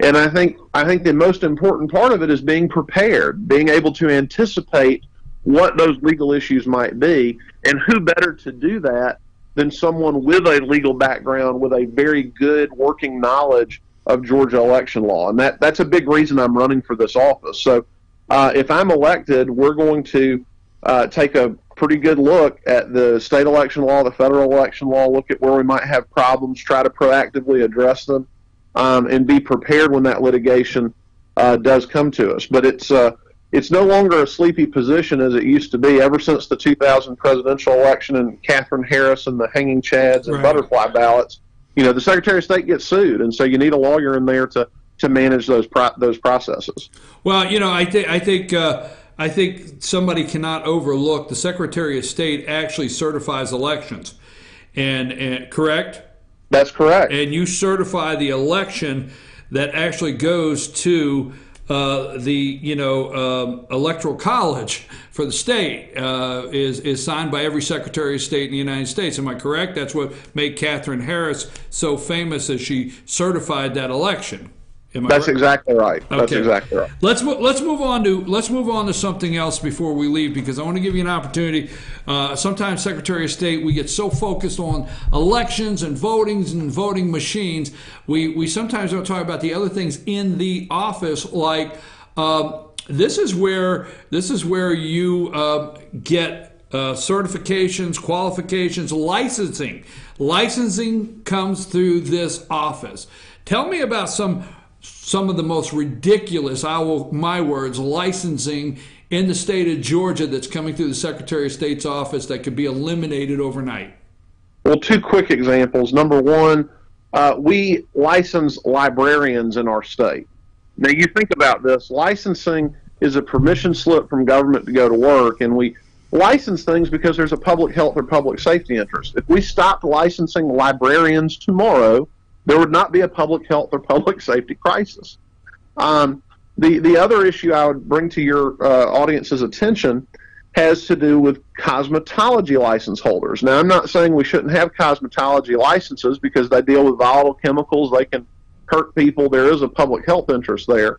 And I think the most important part of it is being prepared, being able to anticipate what those legal issues might be, and who better to do that than someone with a legal background with a very good working knowledge of Georgia election law. And that's a big reason I'm running for this office. So if I'm elected, we're going to take a pretty good look at the state election law, the federal election law, look at where we might have problems, try to proactively address them, and be prepared when that litigation does come to us. But it's no longer a sleepy position as it used to be. Ever since the 2000 presidential election and Catherine Harris and the hanging chads and butterfly ballots, the Secretary of State gets sued, and so you need a lawyer in there to manage those processes. Well, I think somebody cannot overlook the Secretary of State actually certifies elections, and correct? That's correct. And you certify the election that actually goes to the electoral college for the state is signed by every Secretary of State in the United States. Am I correct? That's what made Catherine Harris so famous, as she certified that election. That's exactly right. Okay. That's exactly right. Let's move on to something else before we leave, because I want to give you an opportunity. Sometimes, Secretary of State, we get so focused on elections and voting machines, we sometimes don't talk about the other things in the office. Like this is where you get certifications, qualifications, licensing. Licensing comes through this office. Tell me about some of the most ridiculous, my words, licensing in the state of Georgia that's coming through the Secretary of State's office that could be eliminated overnight? Well, two quick examples. Number one, we license librarians in our state. Now, you think about this. Licensing is a permission slip from government to go to work, and we license things because there's a public health or public safety interest. If we stopped licensing librarians tomorrow, there would not be a public health or public safety crisis. The other issue I would bring to your audience's attention has to do with cosmetology license holders. Now, I'm not saying we shouldn't have cosmetology licenses because they deal with volatile chemicals. They can hurt people. There is a public health interest there.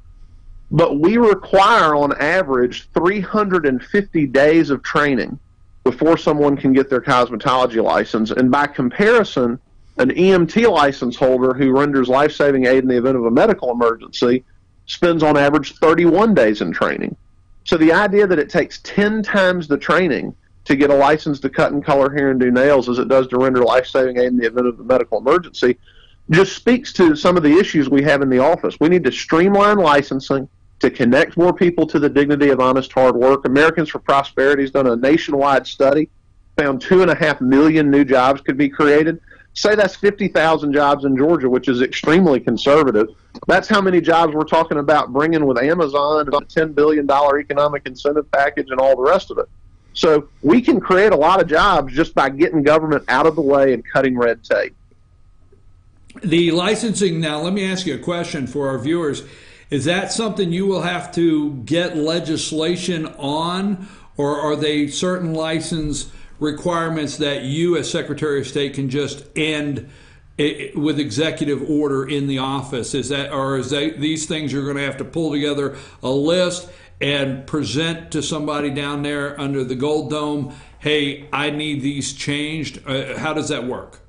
But we require, on average, 350 days of training before someone can get their cosmetology license. And by comparison, an EMT license holder who renders life-saving aid in the event of a medical emergency spends on average 31 days in training. So the idea that it takes 10 times the training to get a license to cut and color hair and do nails as it does to render life-saving aid in the event of a medical emergency just speaks to some of the issues we have in the office. We need to streamline licensing to connect more people to the dignity of honest hard work. Americans for Prosperity has done a nationwide study, found 2.5 million new jobs could be created. Say that's 50,000 jobs in Georgia, which is extremely conservative. That's how many jobs we're talking about bringing with Amazon and a $10 billion economic incentive package and all the rest of it. So we can create a lot of jobs just by getting government out of the way and cutting red tape. The licensing, now let me ask you a question for our viewers. Is that something you will have to get legislation on, or are they certain license requirements that you as Secretary of State can just end with executive order in the office? Is that, or is that these things you're going to have to pull together a list and present to somebody down there under the Gold Dome, hey, I need these changed? How does that work?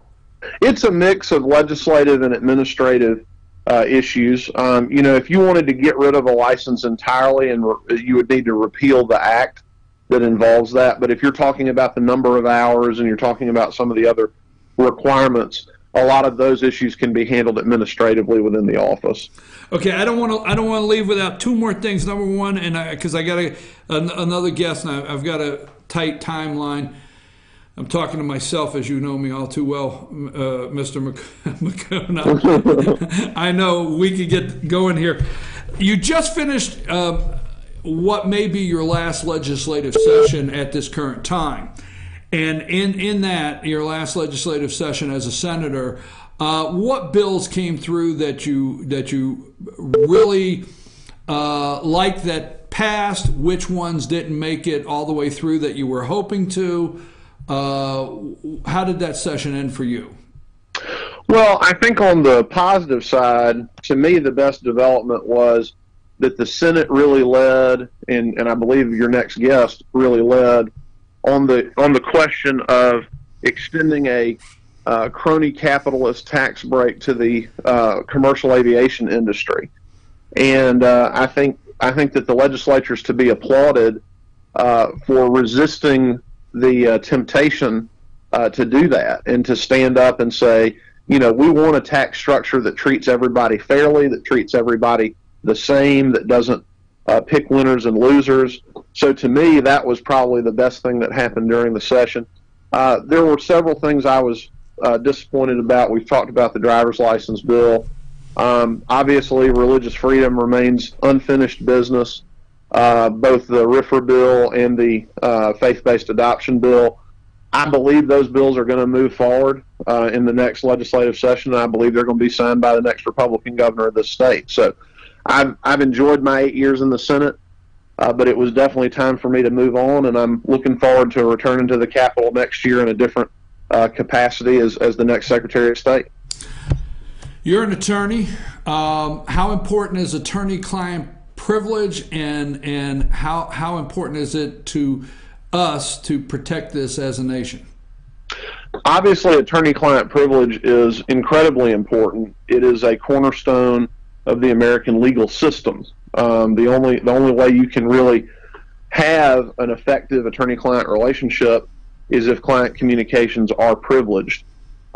It's a mix of legislative and administrative issues. You know, if you wanted to get rid of a license entirely, and you would need to repeal the act that involves that. But if you're talking about the number of hours and you're talking about some of the other requirements, a lot of those issues can be handled administratively within the office. Okay, I don't want to leave without two more things. Number one, and because I got another guest, and I've got a tight timeline. I'm talking to myself, as you know me all too well, Mr. McCona. I know we could get going here. You just finished what may be your last legislative session at this current time. And in that, your last legislative session as a senator, what bills came through that you really liked that passed? Which ones didn't make it all the way through that you were hoping to? How did that session end for you? Well, I think on the positive side, to me, the best development was that the Senate really led, and I believe your next guest really led on the question of extending a crony capitalist tax break to the commercial aviation industry. And I think that the legislature is to be applauded for resisting the temptation to do that and to stand up and say, you know, we want a tax structure that treats everybody fairly, that treats everybody the same, that doesn't pick winners and losers. So to me, that was probably the best thing that happened during the session. There were several things I was disappointed about. We've talked about the driver's license bill. Obviously, religious freedom remains unfinished business. Both the RFRA bill and the faith-based adoption bill, I believe those bills are going to move forward in the next legislative session. I believe they're going to be signed by the next Republican governor of this state. So I've enjoyed my 8 years in the Senate, but it was definitely time for me to move on, and I'm looking forward to returning to the Capitol next year in a different capacity as the next Secretary of State. You're an attorney. How important is attorney-client privilege, and how important is it to us to protect this as a nation? Obviously, attorney-client privilege is incredibly important. It is a cornerstone of the American legal system. The only way you can really have an effective attorney-client relationship is if client communications are privileged.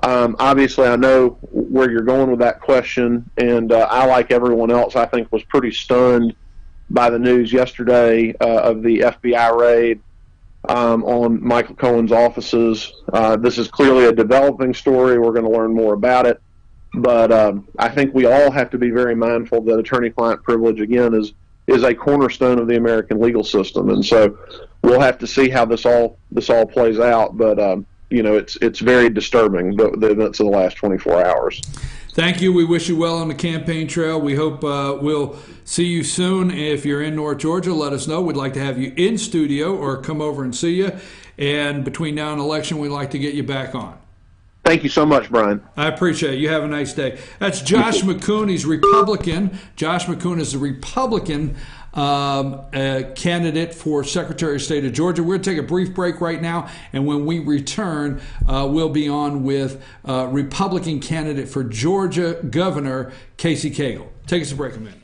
Obviously, I know where you're going with that question, and I, like everyone else, I think was pretty stunned by the news yesterday of the FBI raid on Michael Cohen's offices. This is clearly a developing story. We're going to learn more about it. But I think we all have to be very mindful that attorney-client privilege, again, is a cornerstone of the American legal system. And so we'll have to see how this all plays out. But, it's very disturbing, the events of the last 24 hours. Thank you. We wish you well on the campaign trail. We hope we'll see you soon. If you're in North Georgia, let us know. We'd like to have you in studio or come over and see you. And between now and election, we'd like to get you back on. Thank you so much, Brian. I appreciate it. You have a nice day. That's Josh McCoon. He's Republican. Josh McCoon is the Republican candidate for Secretary of State of Georgia. We're going to take a brief break right now, and when we return, we'll be on with Republican candidate for Georgia Governor Casey Cagle. Take us a break a minute.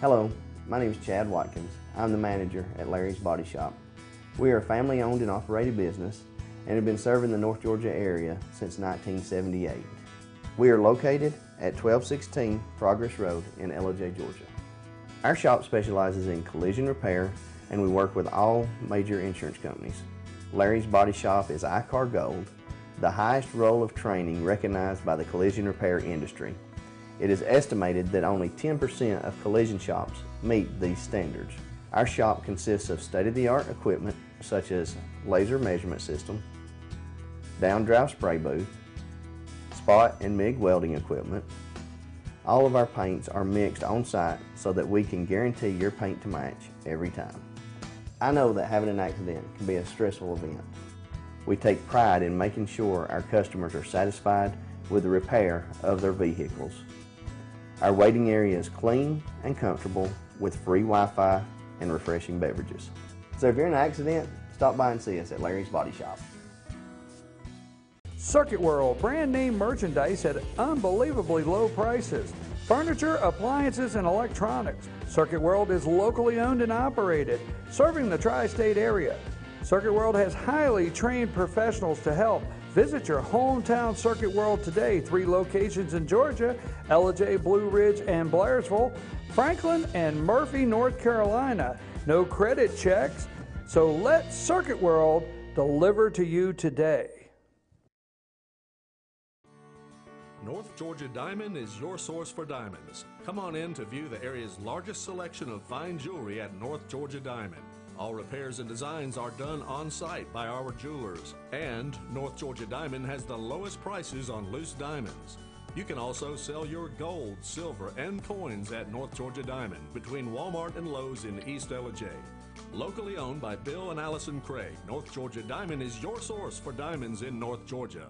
Hello, my name is Chad Watkins. I'm the manager at Larry's Body Shop. We are a family-owned and operated business and have been serving the North Georgia area since 1978. We are located at 1216 Progress Road in Ellijay, Georgia. Our shop specializes in collision repair, and we work with all major insurance companies. Larry's Body Shop is ICAR Gold, the highest role of training recognized by the collision repair industry. It is estimated that only 10% of collision shops meet these standards. Our shop consists of state-of-the-art equipment such as laser measurement system, down-drive spray booth, spot and MIG welding equipment. All of our paints are mixed on-site so that we can guarantee your paint to match every time. I know that having an accident can be a stressful event. We take pride in making sure our customers are satisfied with the repair of their vehicles. Our waiting area is clean and comfortable with free Wi-Fi and refreshing beverages. So if you're in an accident, stop by and see us at Larry's Body Shop. Circuit World, brand name merchandise at unbelievably low prices. Furniture, appliances, and electronics. Circuit World is locally owned and operated, serving the tri-state area. Circuit World has highly trained professionals to help. Visit your hometown Circuit World today. 3 locations in Georgia: Ellijay, Blue Ridge, and Blairsville, Franklin, and Murphy, North Carolina. No credit checks, so let Circuit World deliver to you today. North Georgia Diamond is your source for diamonds. Come on in to view the area's largest selection of fine jewelry at North Georgia Diamond. All repairs and designs are done on-site by our jewelers. And North Georgia Diamond has the lowest prices on loose diamonds. You can also sell your gold, silver, and coins at North Georgia Diamond between Walmart and Lowe's in East Ellijay. Locally owned by Bill and Allison Craig, North Georgia Diamond is your source for diamonds in North Georgia.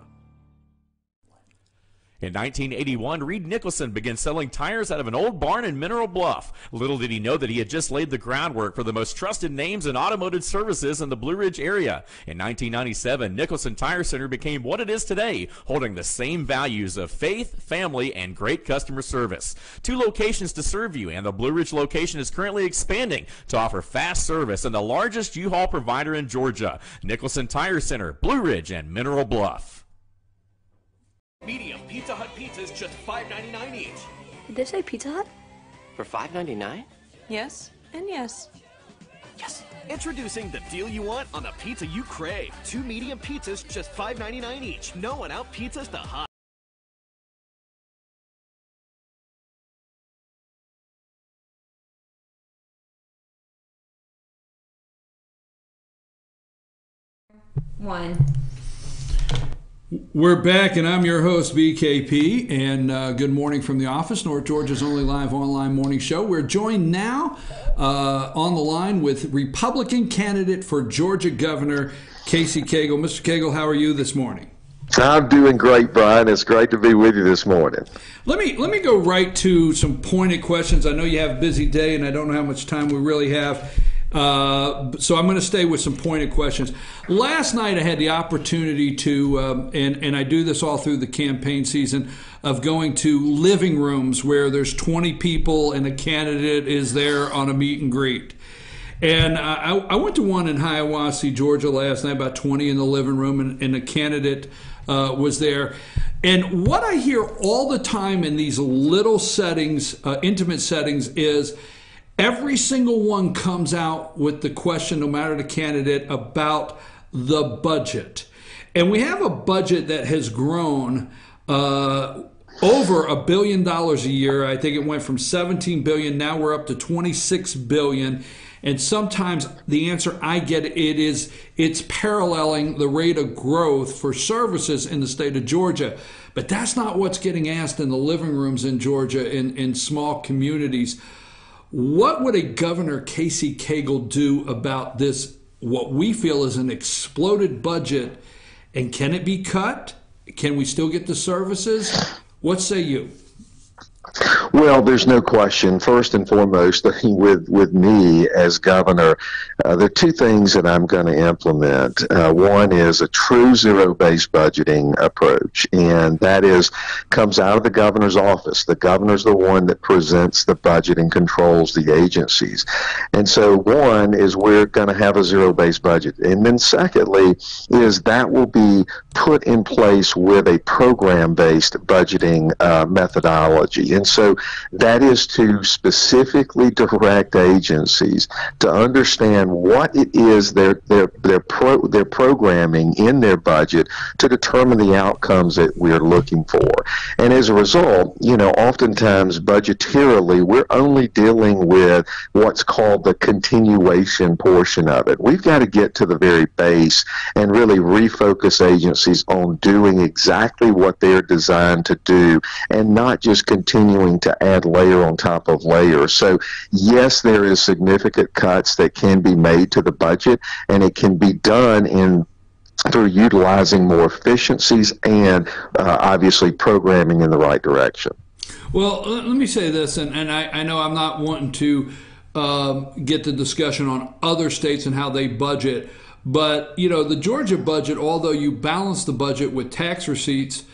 In 1981, Reed Nicholson began selling tires out of an old barn in Mineral Bluff. Little did he know that he had just laid the groundwork for the most trusted names in automotive services in the Blue Ridge area. In 1997, Nicholson Tire Center became what it is today, holding the same values of faith, family, and great customer service. 2 locations to serve you, and the Blue Ridge location is currently expanding to offer fast service and the largest U-Haul provider in Georgia. Nicholson Tire Center, Blue Ridge, and Mineral Bluff. Medium Pizza Hut pizzas, just $5.99 each. Did they say Pizza Hut? For $5.99? Yes, and yes. Yes. Introducing the deal you want on the pizza you crave. 2 medium pizzas, just $5.99 each. No one out pizzas the hot. One. We're back, and I'm your host, BKP, and good morning from the office, North Georgia's only live online morning show. We're joined now on the line with Republican candidate for Georgia Governor, Casey Cagle. Mr. Cagle, how are you this morning? I'm doing great, Brian. It's great to be with you this morning. Let me go right to some pointed questions. I know you have a busy day, and I don't know how much time we really have. So I'm going to stay with some pointed questions. Last night I had the opportunity to, and I do this all through the campaign season, of going to living rooms where there's 20 people and a candidate is there on a meet and greet. And I went to one in Hiawassee, Georgia last night, about 20 in the living room, and a candidate was there. And what I hear all the time in these little settings, intimate settings, is every single one comes out with the question, no matter the candidate, about the budget. And we have a budget that has grown over $1 billion a year. I think it went from $17 billion, now we're up to $26 billion. And sometimes the answer I get it's paralleling the rate of growth for services in the state of Georgia. But that's not what's getting asked in the living rooms in Georgia in small communities. What would a Governor Casey Cagle do about this, what we feel is an exploded budget, and can it be cut? Can we still get the services? What say you? Well, there's no question. First and foremost, with me as governor, there are two things that I'm going to implement. One is a true zero-based budgeting approach, and that comes out of the governor's office. The governor's the one that presents the budget and controls the agencies. And so one is we're going to have a zero-based budget. And then secondly is that will be put in place with a program-based budgeting methodology. And so that is to specifically direct agencies to understand what it is they're programming in their budget to determine the outcomes that we're looking for. And as a result, oftentimes budgetarily, we're only dealing with what's called the continuation portion of it. We've got to get to the very base and really refocus agencies on doing exactly what they're designed to do and not just continuing to add layer on top of layer. So yes, there is significant cuts that can be made to the budget, and it can be done through utilizing more efficiencies and obviously programming in the right direction. Well, let me say this, and I know I'm not wanting to get the discussion on other states and how they budget, but the Georgia budget, although you balance the budget with tax receipts,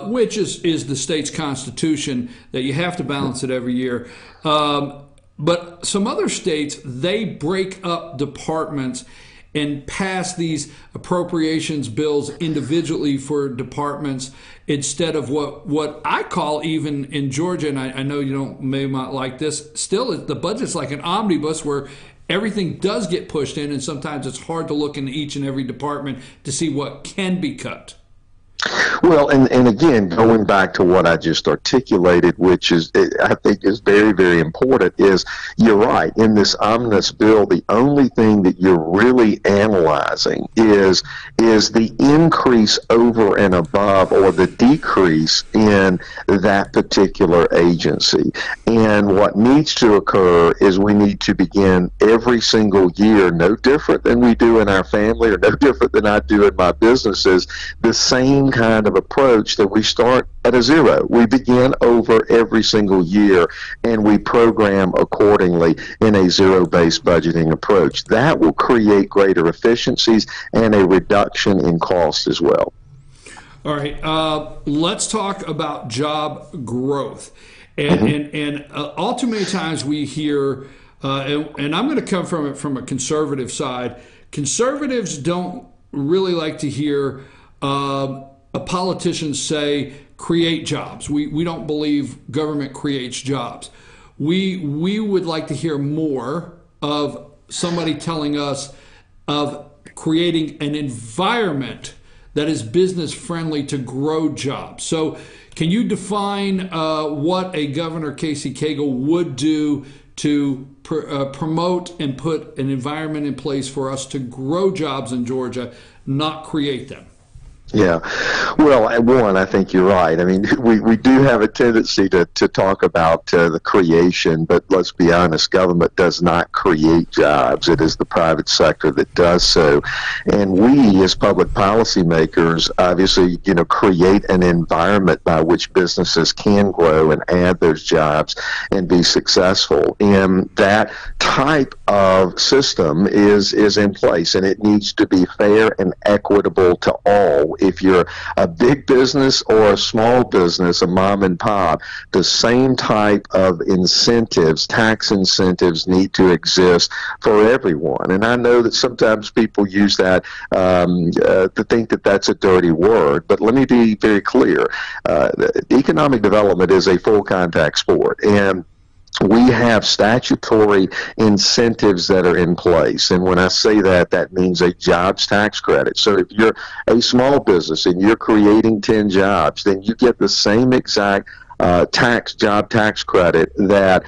which is the state's constitution, that you have to balance it every year. But some other states, they break up departments and pass these appropriations bills individually for departments instead of what I call, even in Georgia, and I know you may not like this, still the budget's like an omnibus where everything does get pushed in, and sometimes it's hard to look into each and every department to see what can be cut. Well, and again, going back to what I just articulated, which I think is very, very important, is you're right. In this omnibus bill, the only thing that you're really analyzing is the increase over and above or the decrease in that particular agency. And what needs to occur is we need to begin every single year, no different than we do in our family or no different than I do in my businesses, the same kind of approach that we start at a zero. We begin over every single year and we program accordingly in a zero-based budgeting approach. That will create greater efficiencies and a reduction in cost as well. All right, let's talk about job growth. And all too many times we hear, and I'm going to come from it from a conservative side, conservatives don't really like to hear a politician say, create jobs. We don't believe government creates jobs. We would like to hear more of somebody telling us of creating an environment that is business friendly to grow jobs. So can you define what a Governor Casey Cagle would do to promote and put an environment in place for us to grow jobs in Georgia, not create them? Yeah. Well, one, I think you're right. I mean, we do have a tendency to talk about the creation, but let's be honest, government does not create jobs. It is the private sector that does so. And we, as public policymakers, obviously, create an environment by which businesses can grow and add those jobs and be successful. And that type of system is in place, and it needs to be fair and equitable to all. If you're a big business or a small business, a mom and pop, the same type of incentives, tax incentives, need to exist for everyone. And I know that sometimes people use that to think that that's a dirty word, but let me be very clear. Economic development is a full contact sport, and we have statutory incentives that are in place. And when I say that, that means a jobs tax credit. So if you're a small business and you're creating 10 jobs, then you get the same exact job tax credit that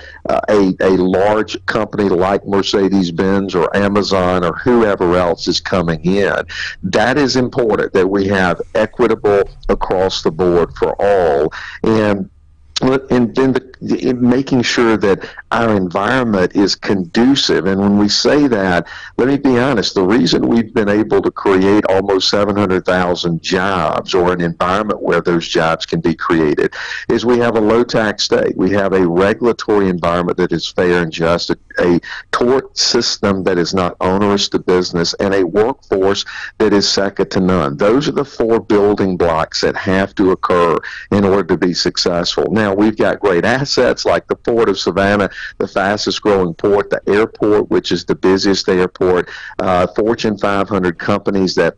a large company like Mercedes-Benz or Amazon or whoever else is coming in. That is important, that we have equitable across the board for all. And then making sure that our environment is conducive. And when we say that, let me be honest, the reason we've been able to create almost 700,000 jobs, or an environment where those jobs can be created, is we have a low-tax state. We have a regulatory environment that is fair and just, a tort system that is not onerous to business, and a workforce that is second to none. Those are the four building blocks that have to occur in order to be successful. Now, we've got great assets like the Port of Savannah, the fastest growing port, the airport, which is the busiest airport, Fortune 500 companies that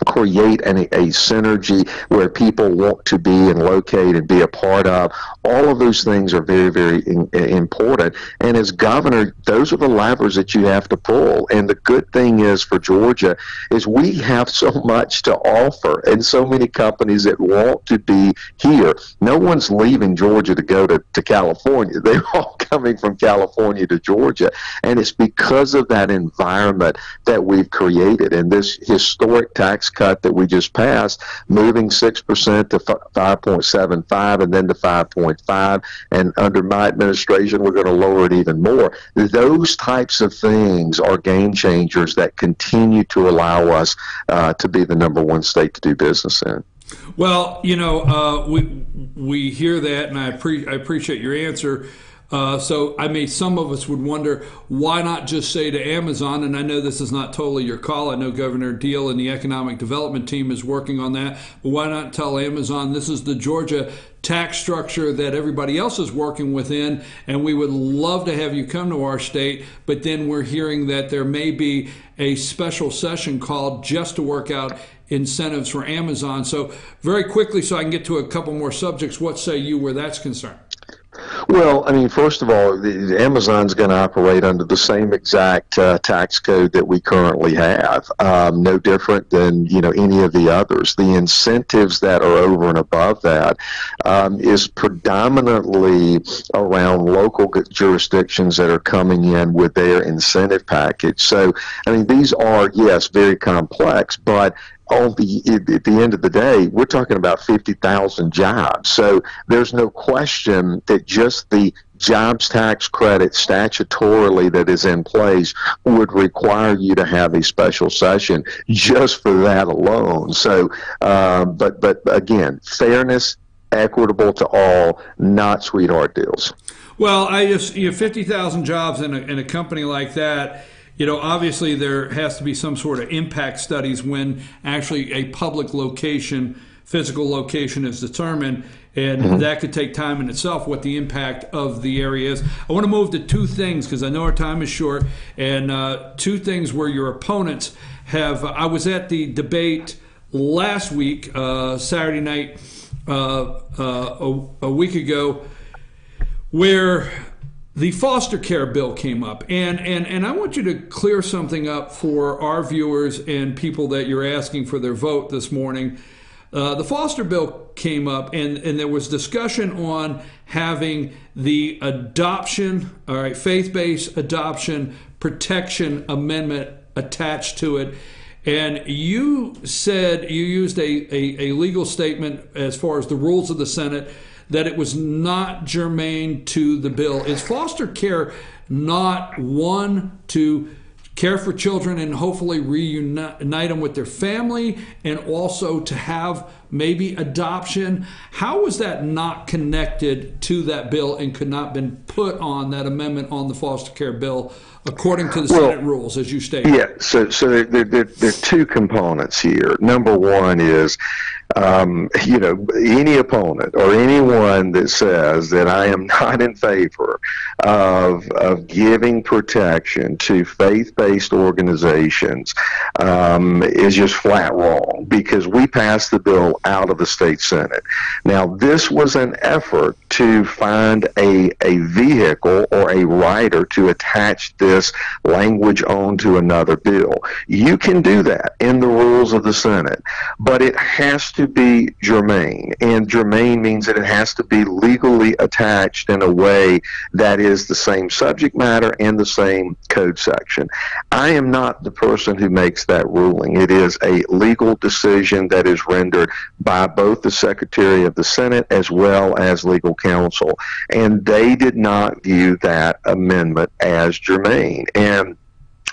create a synergy where people want to be and locate and be a part of. All of those things are very, very important. And as governor, those are the levers that you have to pull. And the good thing is for Georgia is we have so much to offer and so many companies that want to be here. No one's leaving Georgia to go to California. They're all coming from California to Georgia. And it's because of that environment that we've created. And this historic tax cut that we just passed, moving 6% to 5.75 and then to 5.5, and under my administration we're going to lower it even more. Those types of things are game changers that continue to allow us to be the number one state to do business in. Well, we hear that, and I appreciate your answer. So some of us would wonder, why not just say to Amazon, and I know this is not totally your call, I know Governor Deal and the economic development team is working on that, but why not tell Amazon this is the Georgia tax structure that everybody else is working within, and we would love to have you come to our state, but then we're hearing that there may be a special session called just to work out incentives for Amazon. So very quickly, so I can get to a couple more subjects, what say you where that's concerned? Well, I mean, first of all, Amazon's going to operate under the same exact tax code that we currently have, no different than any of the others. The incentives that are over and above that is predominantly around local jurisdictions that are coming in with their incentive package. So, I mean, these are, yes, very complex, but at the end of the day, we're talking about 50,000 jobs. So there's no question that just the jobs tax credit statutorily that is in place would require you to have a special session just for that alone. So, but again, fairness, equitable to all, not sweetheart deals. Well, 50,000 jobs in a company like that. Obviously there has to be some sort of impact studies when actually a public location, physical location is determined, and that could take time in itself, what the impact of the area is. I want to move to two things because I know our time is short, and two things where your opponents have. I was at the debate last week, Saturday night, a week ago, where the foster care bill came up, and I want you to clear something up for our viewers and people that you're asking for their vote this morning. The foster bill came up, and there was discussion on having the adoption, faith-based adoption protection amendment attached to it. and you said you used a legal statement as far as the rules of the Senate that it was not germane to the bill. Is foster care not one to care for children and hopefully reunite them with their family, and also to have maybe adoption? How was that not connected to that bill and could not been put on that amendment on the foster care bill according to the Senate rules, as you stated? Yeah, so there are two components here. Number one is, any opponent or anyone that says that I am not in favor of giving protection to faith-based organizations is just flat wrong, because we passed the bill out of the state Senate. Now, this was an effort to find a vehicle or a rider to attach this language onto another bill. You can do that in the rules of the Senate, but it has to be germane, and germane means that it has to be legally attached in a way that is the same subject matter and the same code section. I am not the person who makes that ruling. It is a legal decision that is rendered by both the Secretary of the Senate as well as legal counsel, and they did not view that amendment as germane. And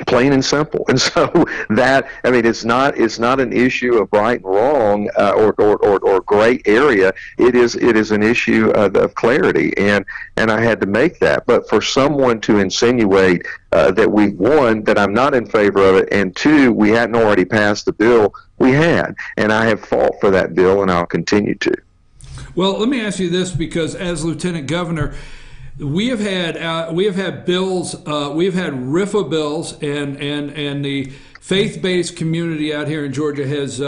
plain and simple. And so that, I mean, it's not an issue of right and wrong or gray area. It is an issue of clarity, and I had to make that. But for someone to insinuate that we, one, that I'm not in favor of it, and two, we hadn't already passed the bill, we had, and I have fought for that bill, and I'll continue to. Well, let me ask you this, because as Lieutenant Governor, we have had bills, we have had RFRA bills, and the faith-based community out here in Georgia has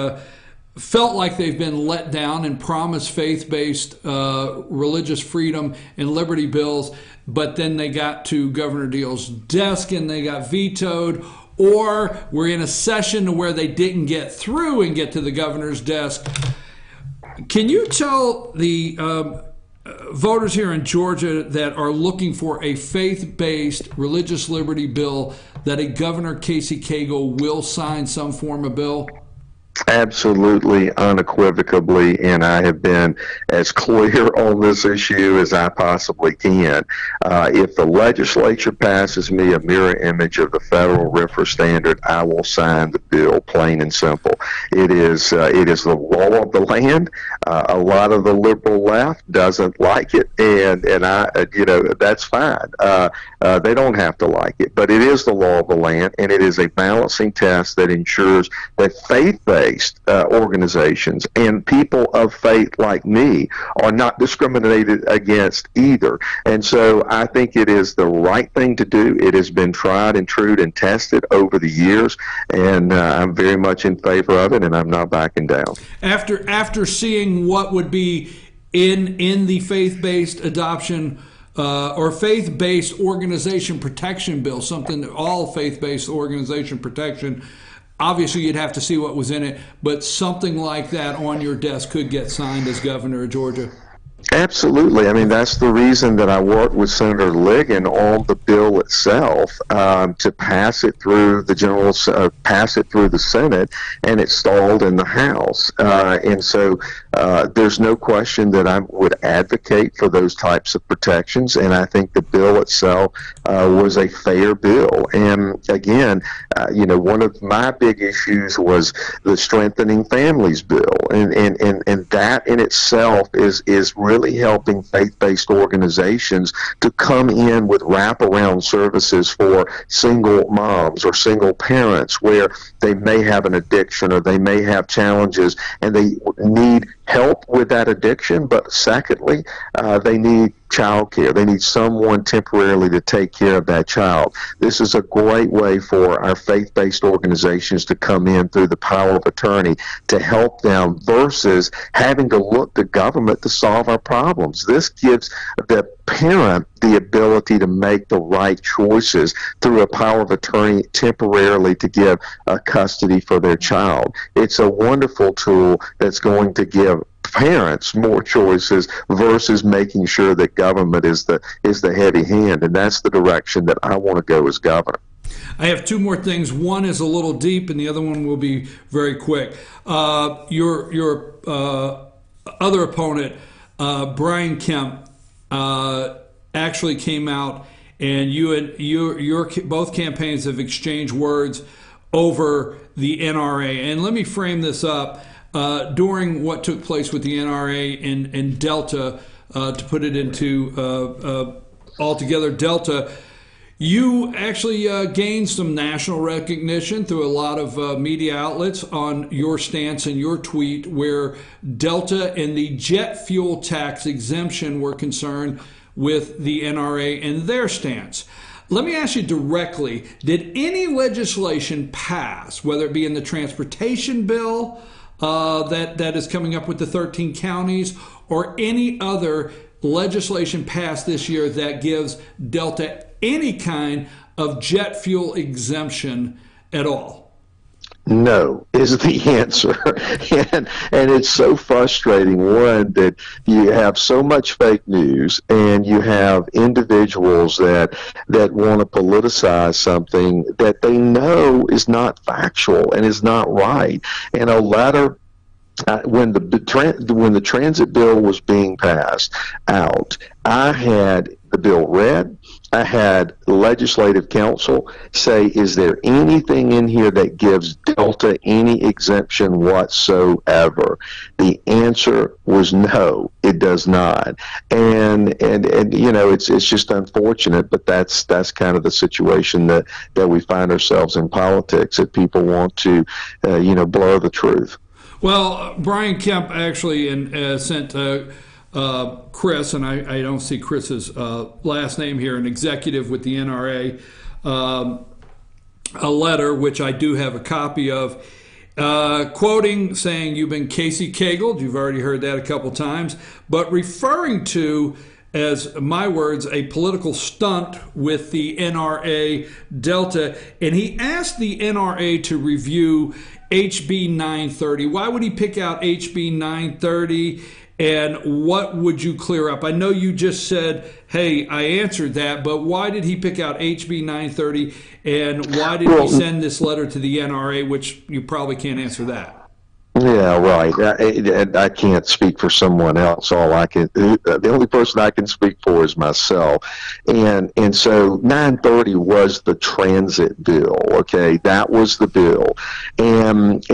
felt like they've been let down and promised faith-based religious freedom and liberty bills, but then they got to Governor Deal's desk and they got vetoed, or we're in a session where they didn't get through and get to the governor's desk. Can you tell the voters here in Georgia that are looking for a faith-based religious liberty bill that a Governor Casey Cagle will sign some form of bill? Absolutely, unequivocally, and I have been as clear on this issue as I possibly can. If the legislature passes me a mirror image of the federal RFRA standard, I will sign the bill, plain and simple. It is the law of the land. A lot of the liberal left doesn't like it, and I, that's fine. They don't have to like it, but it is the law of the land, and it is a balancing test that ensures that faith-based organizations and people of faith like me are not discriminated against either. And so I think it is the right thing to do. It has been tried and true and tested over the years, and I'm very much in favor of it, and I'm not backing down. After seeing what would be in the faith-based adoption or faith-based organization protection bill, something all faith-based organization protection, obviously you'd have to see what was in it, but something like that on your desk could get signed as governor of Georgia. Absolutely. I mean, that's the reason that I worked with Senator Ligon on the bill itself to pass it through the pass it through the Senate, and it stalled in the House. And so there's no question that I would advocate for those types of protections, and I think the bill itself was a fair bill. And again, one of my big issues was the Strengthening Families bill, and that in itself is really helping faith-based organizations to come in with wraparound services for single moms or single parents where they may have an addiction or they may have challenges and they need help with that addiction, but secondly, they need child care. They need someone temporarily to take care of that child. This is a great way for our faith-based organizations to come in through the power of attorney to help them versus having to look to government to solve our problems. This gives the parent the ability to make the right choices through a power of attorney temporarily to give custody for their child. It's a wonderful tool that's going to give parents more choices versus making sure that government is the heavy hand, and that's the direction that I want to go as governor. I have two more things. One is a little deep, and the other one will be very quick. Your other opponent, Brian Kemp, actually came out, and your both campaigns have exchanged words over the NRA. And let me frame this up. During what took place with the NRA and Delta, to put it into altogether Delta, you actually gained some national recognition through a lot of media outlets on your stance and your tweet where Delta and the jet fuel tax exemption were concerned with the NRA and their stance. Let me ask you directly, did any legislation pass, whether it be in the transportation bill that is coming up with the 13 counties, or any other legislation passed this year that gives Delta any kind of jet fuel exemption at all? No is the answer. and it's so frustrating, one, that you have so much fake news and you have individuals that want to politicize something that they know is not factual and is not right. And a letter when the transit bill was being passed out, I had the bill read. I had legislative counsel say, is there anything in here that gives Delta any exemption whatsoever? The answer was no, it does not. And you know, it's just unfortunate, but that's kind of the situation that we find ourselves in politics, that people want to blur the truth. Well, Brian Kemp actually sent Chris, and I don't see Chris's last name here, an executive with the NRA, a letter, which I do have a copy of, quoting, saying, you've been Casey Cagled, you've already heard that a couple times, but referring to, as my words, a political stunt with the NRA Delta, and he asked the NRA to review HB 930. Why would he pick out HB 930, and what would you clear up? I know you just said, hey, I answered that, but why did he pick out HB 930, and why did he send this letter to the NRA, which you probably can't answer that? Yeah, right. I can't speak for someone else. The only person I can speak for is myself. And so 930 was the transit bill. Okay, that was the bill. And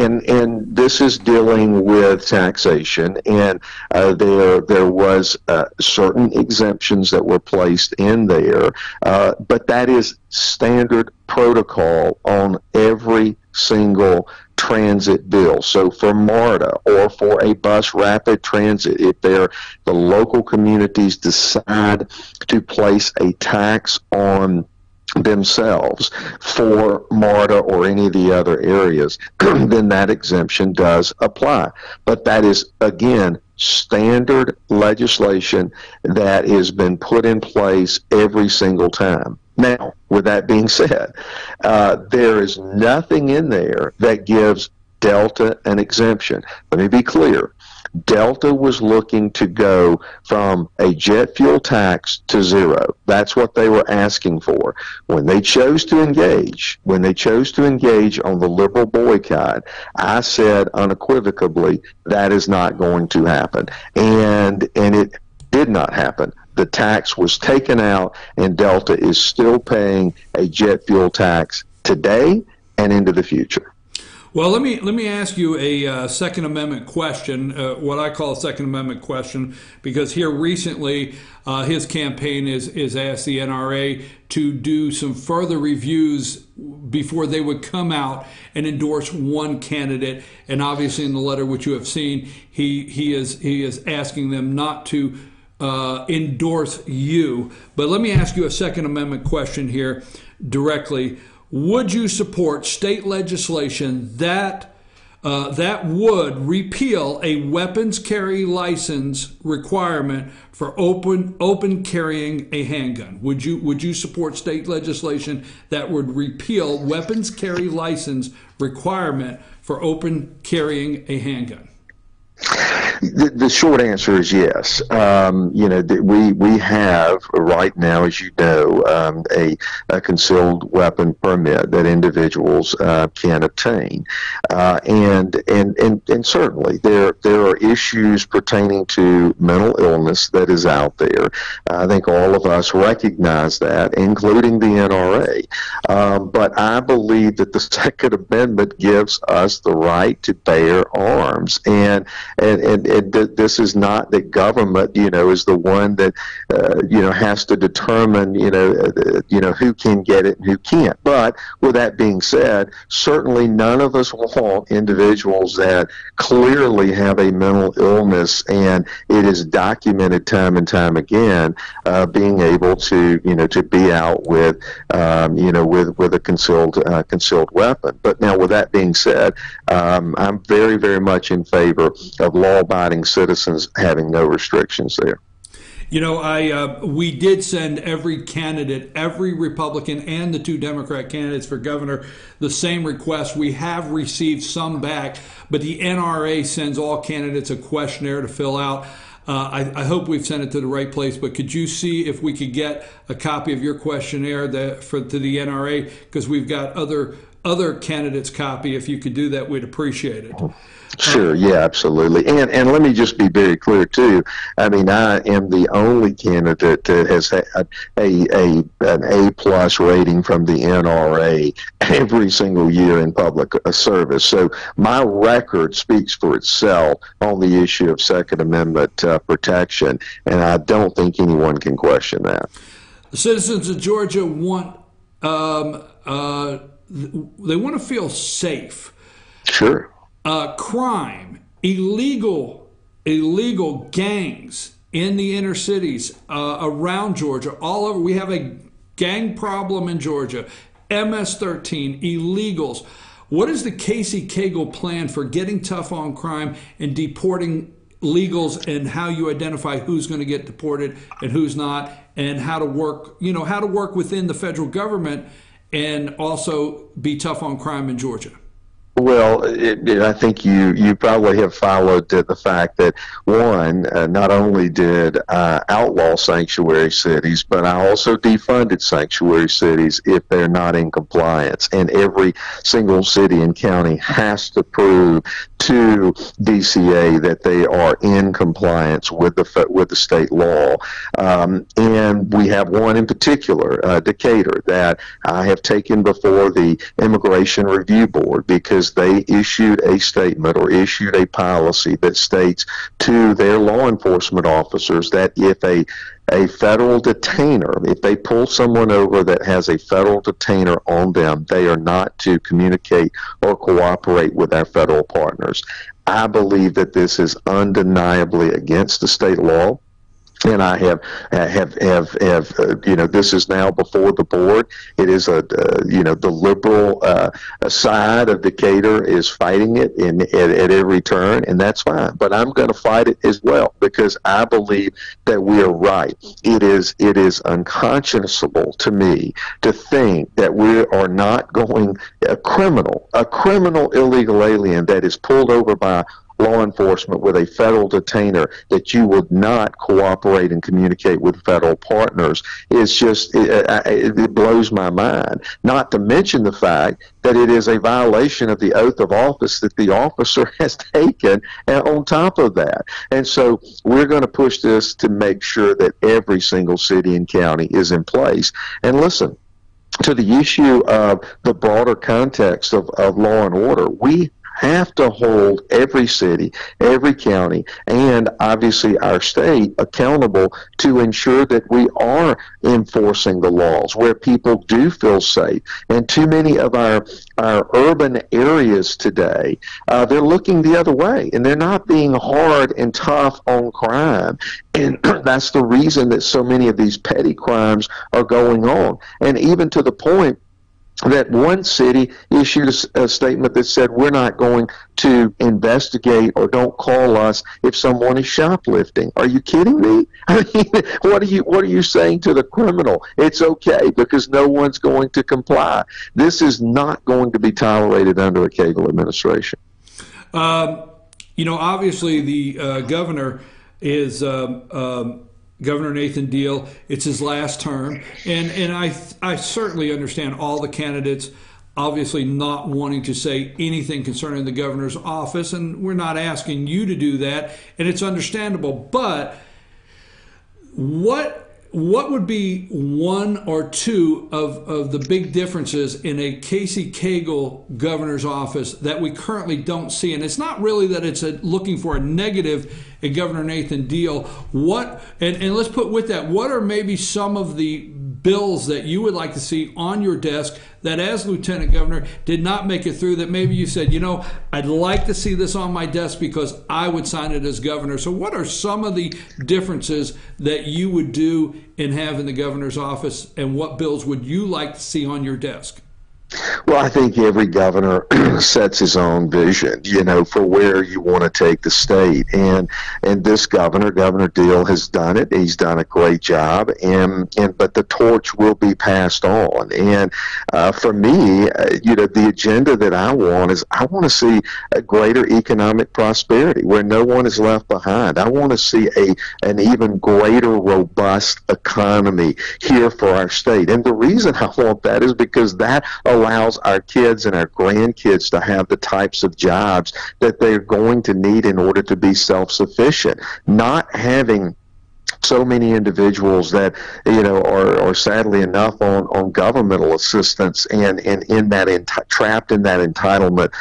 this is dealing with taxation. And there was certain exemptions that were placed in there. But that is standard protocol on every single transit bill. So for MARTA or for a bus rapid transit, if the local communities decide to place a tax on themselves for MARTA or any of the other areas, then that exemption does apply. But that is, again, standard legislation that has been put in place every single time. Now, with that being said, there is nothing in there that gives Delta an exemption. Let me be clear. Delta was looking to go from a jet fuel tax to zero. That's what they were asking for. When they chose to engage on the liberal boycott, I said unequivocally, that is not going to happen. And it did not happen. The tax was taken out, and Delta is still paying a jet fuel tax today and into the future. Well, let me ask you a Second Amendment question, what I call a Second Amendment question, because here recently his campaign is asked the NRA to do some further reviews before they would come out and endorse one candidate. And obviously in the letter which you have seen, he is asking them not to endorse you. But let me ask you a Second Amendment question here directly. Would you support state legislation that would repeal a weapons carry license requirement for open carrying a handgun? Would you support state legislation that would repeal weapons carry license requirement for open carrying a handgun? The short answer is yes. We have right now, as you know, a concealed weapon permit that individuals can obtain, and certainly there are issues pertaining to mental illness that is out there. I think all of us recognize that, including the NRA. But I believe that the Second Amendment gives us the right to bear arms, and this is not that government, is the one that has to determine, who can get it and who can't. But with that being said, certainly none of us want individuals that clearly have a mental illness, and it is documented time and time again, being able to be out with with a concealed weapon. But now, with that being said, I'm very, very much in favor of law-abiding citizens having no restrictions there. We did send every candidate, every Republican and the 2 Democrat candidates for governor, the same request. We have received some back, but the NRA sends all candidates a questionnaire to fill out. I hope we've sent it to the right place, but could you see if we could get a copy of your questionnaire to the NRA? Because we've got other candidates' copy. If you could do that, we'd appreciate it. Sure, yeah, absolutely. And let me just be very clear, too. I mean, I am the only candidate that has had an A+ rating from the NRA every single year in public service. So my record speaks for itself on the issue of Second Amendment protection, and I don't think anyone can question that. The citizens of Georgia want they want to feel safe. Sure. Crime, illegal gangs in the inner cities around Georgia, all over. We have a gang problem in Georgia, MS-13, illegals. What is the Casey Cagle plan for getting tough on crime and deporting legals, and how you identify who's going to get deported and who's not, and how to work within the federal government and also be tough on crime in Georgia? Well, I think you probably have followed the fact that, one, not only did I outlaw sanctuary cities, but I also defunded sanctuary cities if they're not in compliance. And every single city and county has to prove to DCA that they are in compliance with the state law. And we have one in particular, Decatur, that I have taken before the Immigration Review Board, because they issued a statement or issued a policy that states to their law enforcement officers that if a federal detainer, if they pull someone over that has a federal detainer on them, they are not to communicate or cooperate with our federal partners. I believe that this is undeniably against the state law. And I have this is now before the board. It is the liberal side of Decatur is fighting it at every turn, and that's fine. But I'm going to fight it as well, because I believe that we are right. It is unconscionable to me to think that we are not going a criminal illegal alien that is pulled over by law enforcement with a federal detainer, that you would not cooperate and communicate with federal partners. It's just, it blows my mind. Not to mention the fact that it is a violation of the oath of office that the officer has taken on top of that. And so we're going to push this to make sure that every single city and county is in place. And listen, to the issue of the broader context of law and order, we have to hold every city, every county, and obviously our state accountable to ensure that we are enforcing the laws where people do feel safe. And too many of our urban areas today, they're looking the other way, and they're not being hard and tough on crime. And that's the reason that so many of these petty crimes are going on. And even to the point that one city issued a statement that said, we're not going to investigate, or don't call us if someone is shoplifting. Are you kidding me? I mean, what are you saying to the criminal? It's okay because no one's going to comply. This is not going to be tolerated under a Cagle administration. obviously the governor is Governor Nathan Deal. It's his last term, and I certainly understand all the candidates obviously not wanting to say anything concerning the governor's office, and we're not asking you to do that, and it's understandable. But what would be one or two of the big differences in a Casey Cagle governor's office that we currently don't see? And it's not really that it's looking for a negative in Governor Nathan Deal. And let's put with that, what are maybe some of the bills that you would like to see on your desk that as Lieutenant Governor did not make it through, that maybe you said, I'd like to see this on my desk because I would sign it as governor? So what are some of the differences that you would do and have in the governor's office, and what bills would you like to see on your desk? Well, I think every governor sets his own vision, for where you want to take the state. And this governor, Governor Deal, has done it. He's done a great job. But the torch will be passed on. And for me, the agenda that I want is I want to see a greater economic prosperity where no one is left behind. I want to see an even greater robust economy here for our state. And the reason I want that is because that allows our kids and our grandkids to have the types of jobs that they're going to need in order to be self-sufficient. Not having so many individuals that are sadly enough on governmental assistance and in that trapped in that entitlement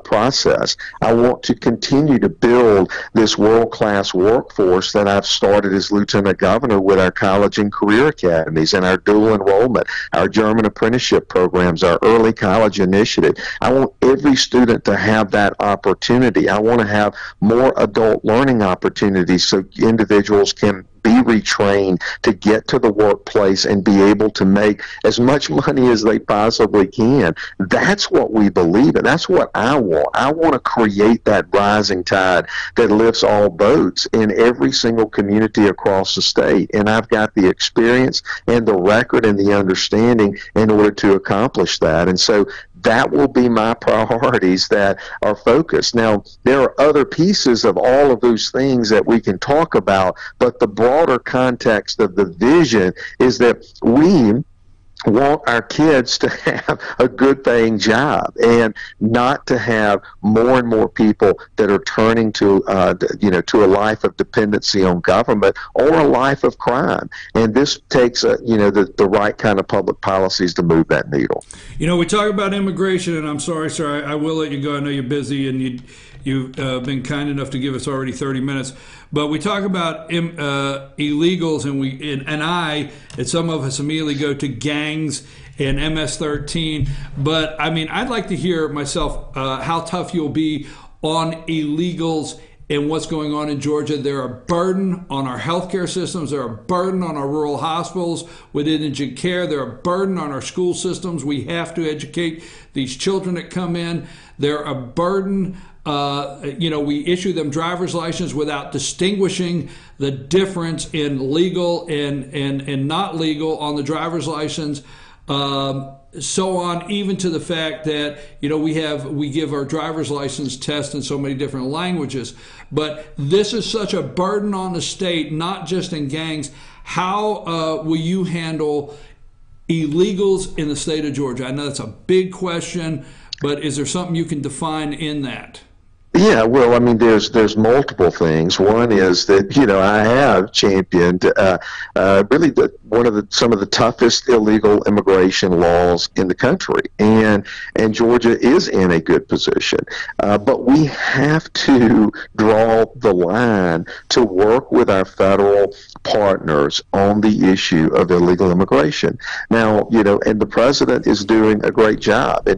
process. I want to continue to build this world-class workforce that I've started as Lieutenant Governor with our college and career academies and our dual enrollment, our German apprenticeship programs, our early college initiative. I want every student to have that opportunity. I want to have more adult learning opportunities so individuals can be retrained to get to the workplace and be able to make as much money as they possibly can. That's what we believe in. That's what I want. I want to create that rising tide that lifts all boats in every single community across the state. And I've got the experience and the record and the understanding in order to accomplish that. And so that will be my priorities that are focused. Now, there are other pieces of all of those things that we can talk about, but the broader context of the vision is that we want our kids to have a good paying job and not to have more and more people that are turning to to a life of dependency on government or a life of crime. And this takes the right kind of public policies to move that needle. We talk about immigration, and I'm sorry, sir, I will let you go. I know you're busy, and you've been kind enough to give us already 30 minutes. But we talk about illegals, and I, and some of us immediately go to gangs and MS-13. But, I'd like to hear myself how tough you'll be on illegals and what's going on in Georgia. They're a burden on our healthcare systems. They're a burden on our rural hospitals with indigent care. They're a burden on our school systems. We have to educate these children that come in. They're a burden. We issue them driver's license without distinguishing the difference in legal and not legal on the driver's license. So on, even to the fact that we give our driver's license test in so many different languages. But this is such a burden on the state, not just in gangs. How will you handle illegals in the state of Georgia? I know that's a big question, but is there something you can define in that? Yeah, well, there's multiple things. One is that I have championed really some of the toughest illegal immigration laws in the country, and Georgia is in a good position. But we have to draw the line to work with our federal partners on the issue of illegal immigration. Now, and the president is doing a great job.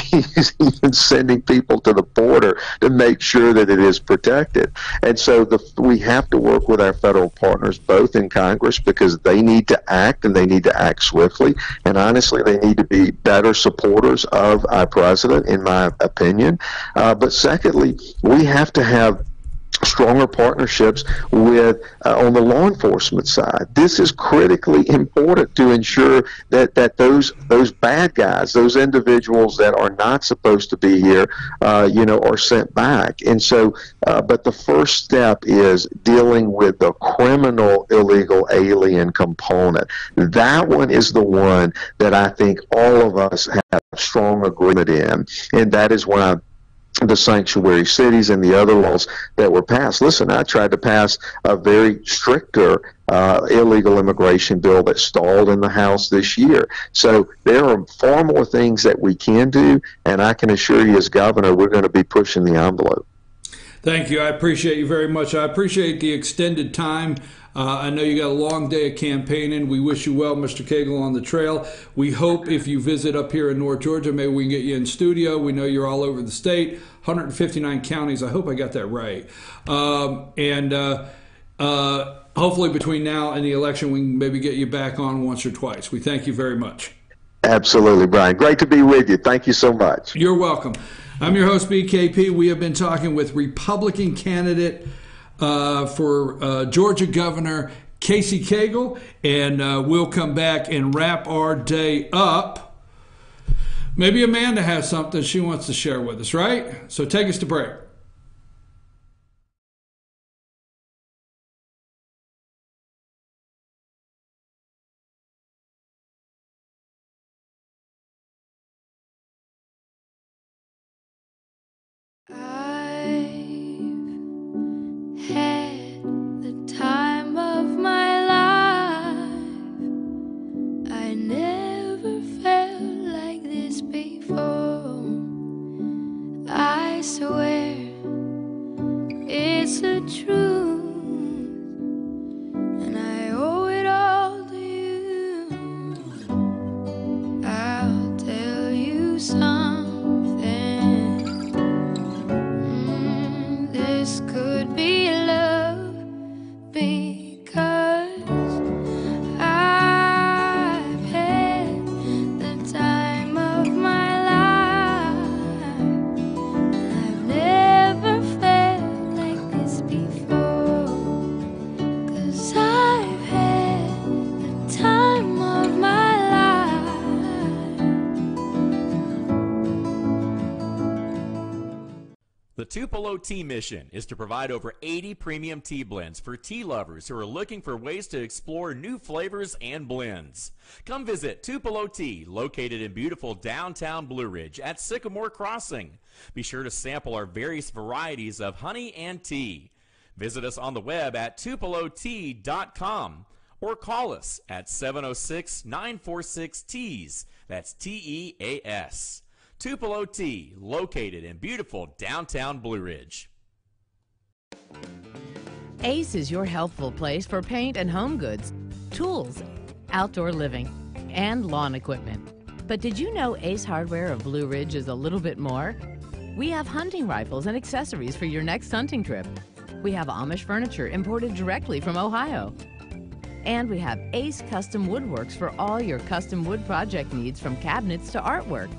He's even sending people to the border to make sure that it is protected. And so we have to work with our federal partners, both in Congress, because they need to act and they need to act swiftly. And honestly, they need to be better supporters of our president, in my opinion. But secondly, we have to have stronger partnerships with on the law enforcement side. This is critically important to ensure that those bad guys, those individuals that are not supposed to be here, are sent back. And so, but the first step is dealing with the criminal illegal alien component. That one is the one that I think all of us have strong agreement in, and that is why the sanctuary cities and the other laws that were passed. Listen, I tried to pass a very stricter illegal immigration bill that stalled in the House this year. So there are far more things that we can do, and I can assure you as governor, we're going to be pushing the envelope. Thank you. I appreciate you very much. I appreciate the extended time. I know you got a long day of campaigning. We wish you well, Mr. Cagle, on the trail. We hope if you visit up here in North Georgia, maybe we can get you in studio. We know you're all over the state, 159 counties. I hope I got that right. Hopefully between now and the election, we can maybe get you back on once or twice. We thank you very much. Absolutely, Brian. Great to be with you. Thank you so much. You're welcome. I'm your host, BKP. We have been talking with Republican candidate for Georgia Governor Casey Cagle, and we'll come back and wrap our day up. Maybe Amanda has something she wants to share with us, right? So take us to break. The Tupelo Tea mission is to provide over 80 premium tea blends for tea lovers who are looking for ways to explore new flavors and blends. Come visit Tupelo Tea, located in beautiful downtown Blue Ridge at Sycamore Crossing. Be sure to sample our various varieties of honey and tea. Visit us on the web at tupelotea.com or call us at 706-946-TEAS. That's TEAS. Tupelo Tea, located in beautiful downtown Blue Ridge. Ace is your healthful place for paint and home goods, tools, outdoor living, and lawn equipment. But did you know Ace Hardware of Blue Ridge is a little bit more? We have hunting rifles and accessories for your next hunting trip. We have Amish furniture imported directly from Ohio. And we have Ace Custom Woodworks for all your custom wood project needs, from cabinets to artwork.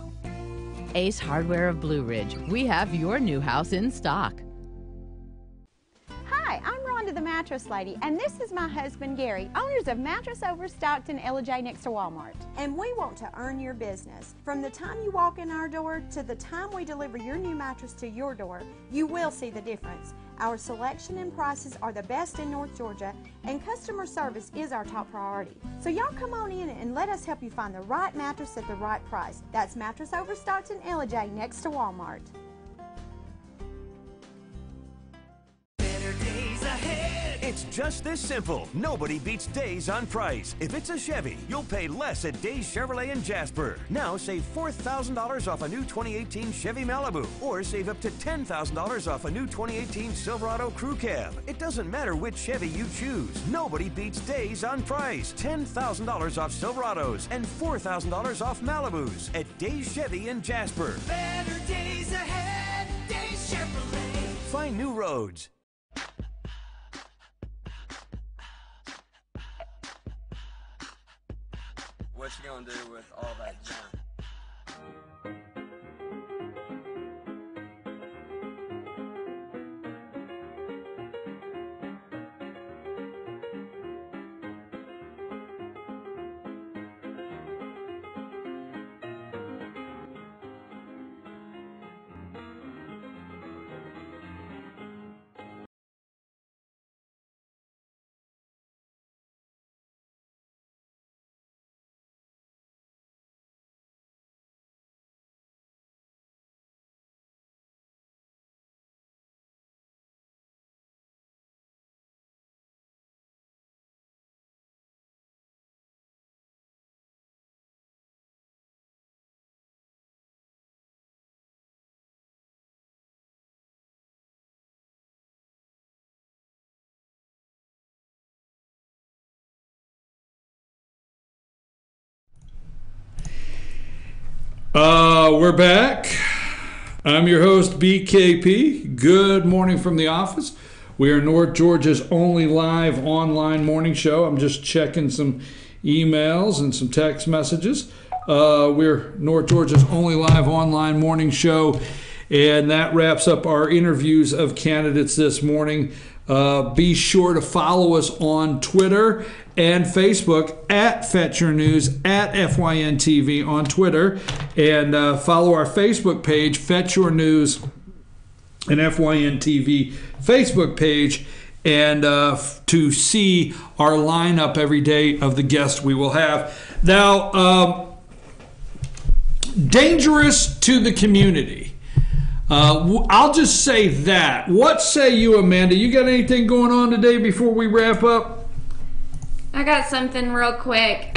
Ace Hardware of Blue Ridge. We have your new house in stock. Hi, I'm Rhonda the Mattress Lady, and this is my husband Gary, owners of Mattress Overstocked in Ella next to Walmart. And we want to earn your business. From the time you walk in our door to the time we deliver your new mattress to your door, you will see the difference. Our selection and prices are the best in North Georgia, and customer service is our top priority. So y'all come on in and let us help you find the right mattress at the right price. That's Mattress Overstocked in Ella next to Walmart. It's just this simple. Nobody beats Days on price. If it's a Chevy, you'll pay less at Days Chevrolet in Jasper. Now save $4,000 off a new 2018 Chevy Malibu, or save up to $10,000 off a new 2018 Silverado Crew Cab. It doesn't matter which Chevy you choose. Nobody beats Days on price. $10,000 off Silverados and $4,000 off Malibus at Days Chevy in Jasper. Better days ahead, Days Chevrolet. Find new roads. What you gonna do with all that junk? We're back. I'm your host, BKP. Good morning from the office. We are North Georgia's only live online morning show. I'm just checking some emails and some text messages. We're North Georgia's only live online morning show, and that wraps up our interviews of candidates this morning. Be sure to follow us on Twitter and Facebook at Fetch Your News, at FYNTV on Twitter, and follow our Facebook page, Fetch Your News and FYNTV Facebook page, and to see our lineup every day of the guests we will have. Now, dangerous to the community. I'll just say that. What say you, Amanda? You got anything going on today before we wrap up? I got something real quick.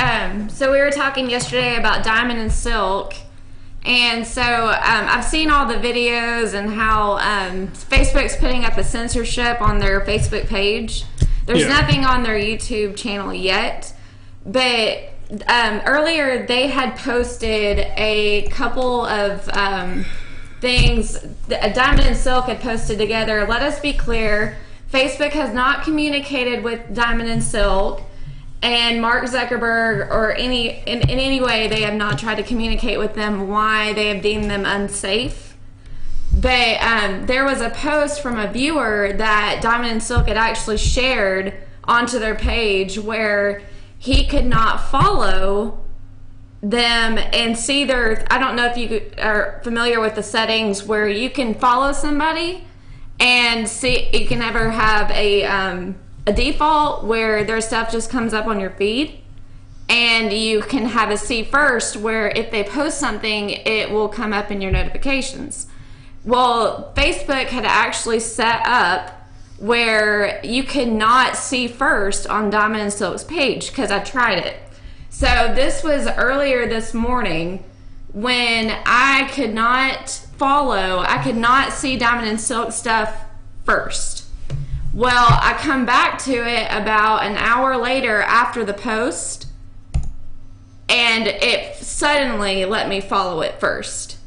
So we were talking yesterday about Diamond and Silk. And so I've seen all the videos and how Facebook's putting up a censorship on their Facebook page. There's nothing on their YouTube channel yet. But earlier they had posted a couple of things. Diamond and Silk had posted together. Let us be clear, Facebook has not communicated with Diamond and Silk and Mark Zuckerberg or in any way. They have not tried to communicate with them why they have deemed them unsafe. But there was a post from a viewer that Diamond and Silk had actually shared onto their page where he could not follow them and see their, I don't know if you are familiar with the settings where you can follow somebody and see, you can ever have a default where their stuff just comes up on your feed, and you can have a see first where if they post something it will come up in your notifications. Well, Facebook had actually set up where you could not see first on Diamond and Silk's page, because I tried it. So this was earlier this morning when I could not follow, I could not see Diamond and Silk stuff first. Well, I come back to it about an hour later after the post, and it suddenly let me follow it first.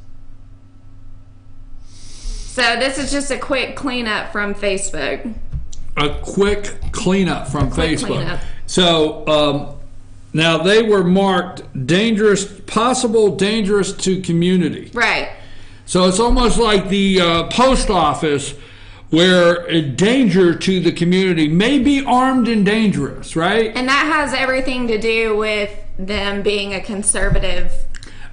So this is just a quick cleanup from Facebook. A quick cleanup from Facebook. Cleanup. So, now they were marked dangerous, possible dangerous to community. Right. So it's almost like the post office, where a danger to the community may be armed and dangerous, right? And that has everything to do with them being a conservative.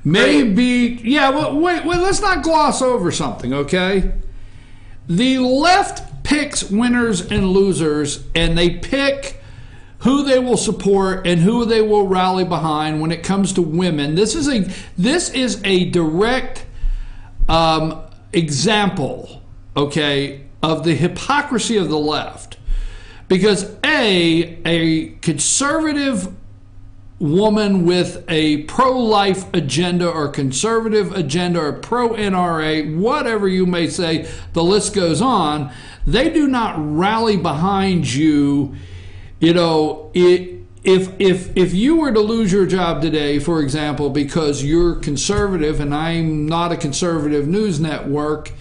Maybe, yeah, well, wait, let's not gloss over something, okay? The left picks winners and losers, and they pick who they will support and who they will rally behind when it comes to women. This is a direct example, okay, of the hypocrisy of the left. Because a conservative woman with a pro-life agenda or conservative agenda or pro-NRA, whatever you may say, the list goes on, they do not rally behind you. You know, if you were to lose your job today, for example, because you're conservative and I'm not a conservative news network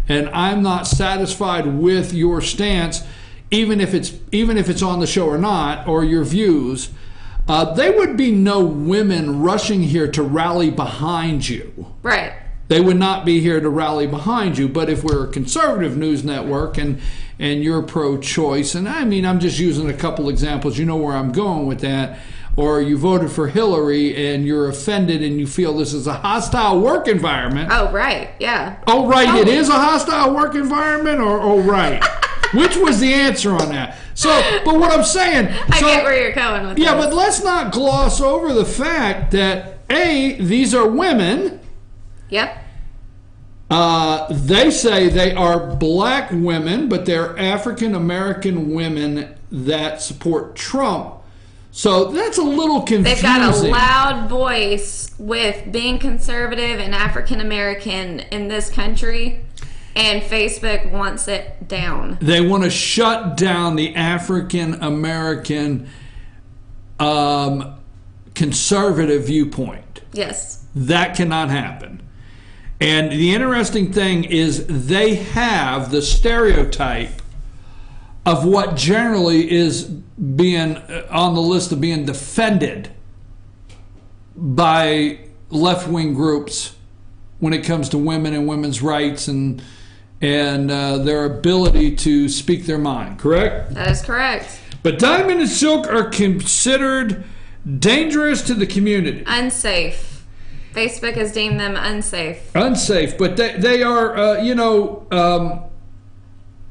and I'm not satisfied with your stance, even if it's on the show or not, or your views, there would be no women rushing here to rally behind you. Right. They would not be here to rally behind you. But if we're a conservative news network and you're pro-choice, and I mean, I'm just using a couple examples, you know where I'm going with that, or you voted for Hillary and you're offended and you feel this is a hostile work environment. Oh, right, yeah. Oh, right, totally. It is a hostile work environment, or oh, right. Which was the answer on that? So, but what I'm saying... I get where you're going with yeah, this. But let's not gloss over the fact that, A, these are women. Yep. They say they are black women, but they're African American women that support Trump. So that's a little confusing. They've got a loud voice with being conservative and African American in this country, and Facebook wants it down. They want to shut down the African American conservative viewpoint. Yes. That cannot happen. And the interesting thing is they have the stereotype of what generally is being on the list of being defended by left-wing groups when it comes to women and women's rights and their ability to speak their mind, correct? That is correct. But Diamond and Silk are considered dangerous to the community. Unsafe. Facebook has deemed them unsafe. Unsafe, but they are,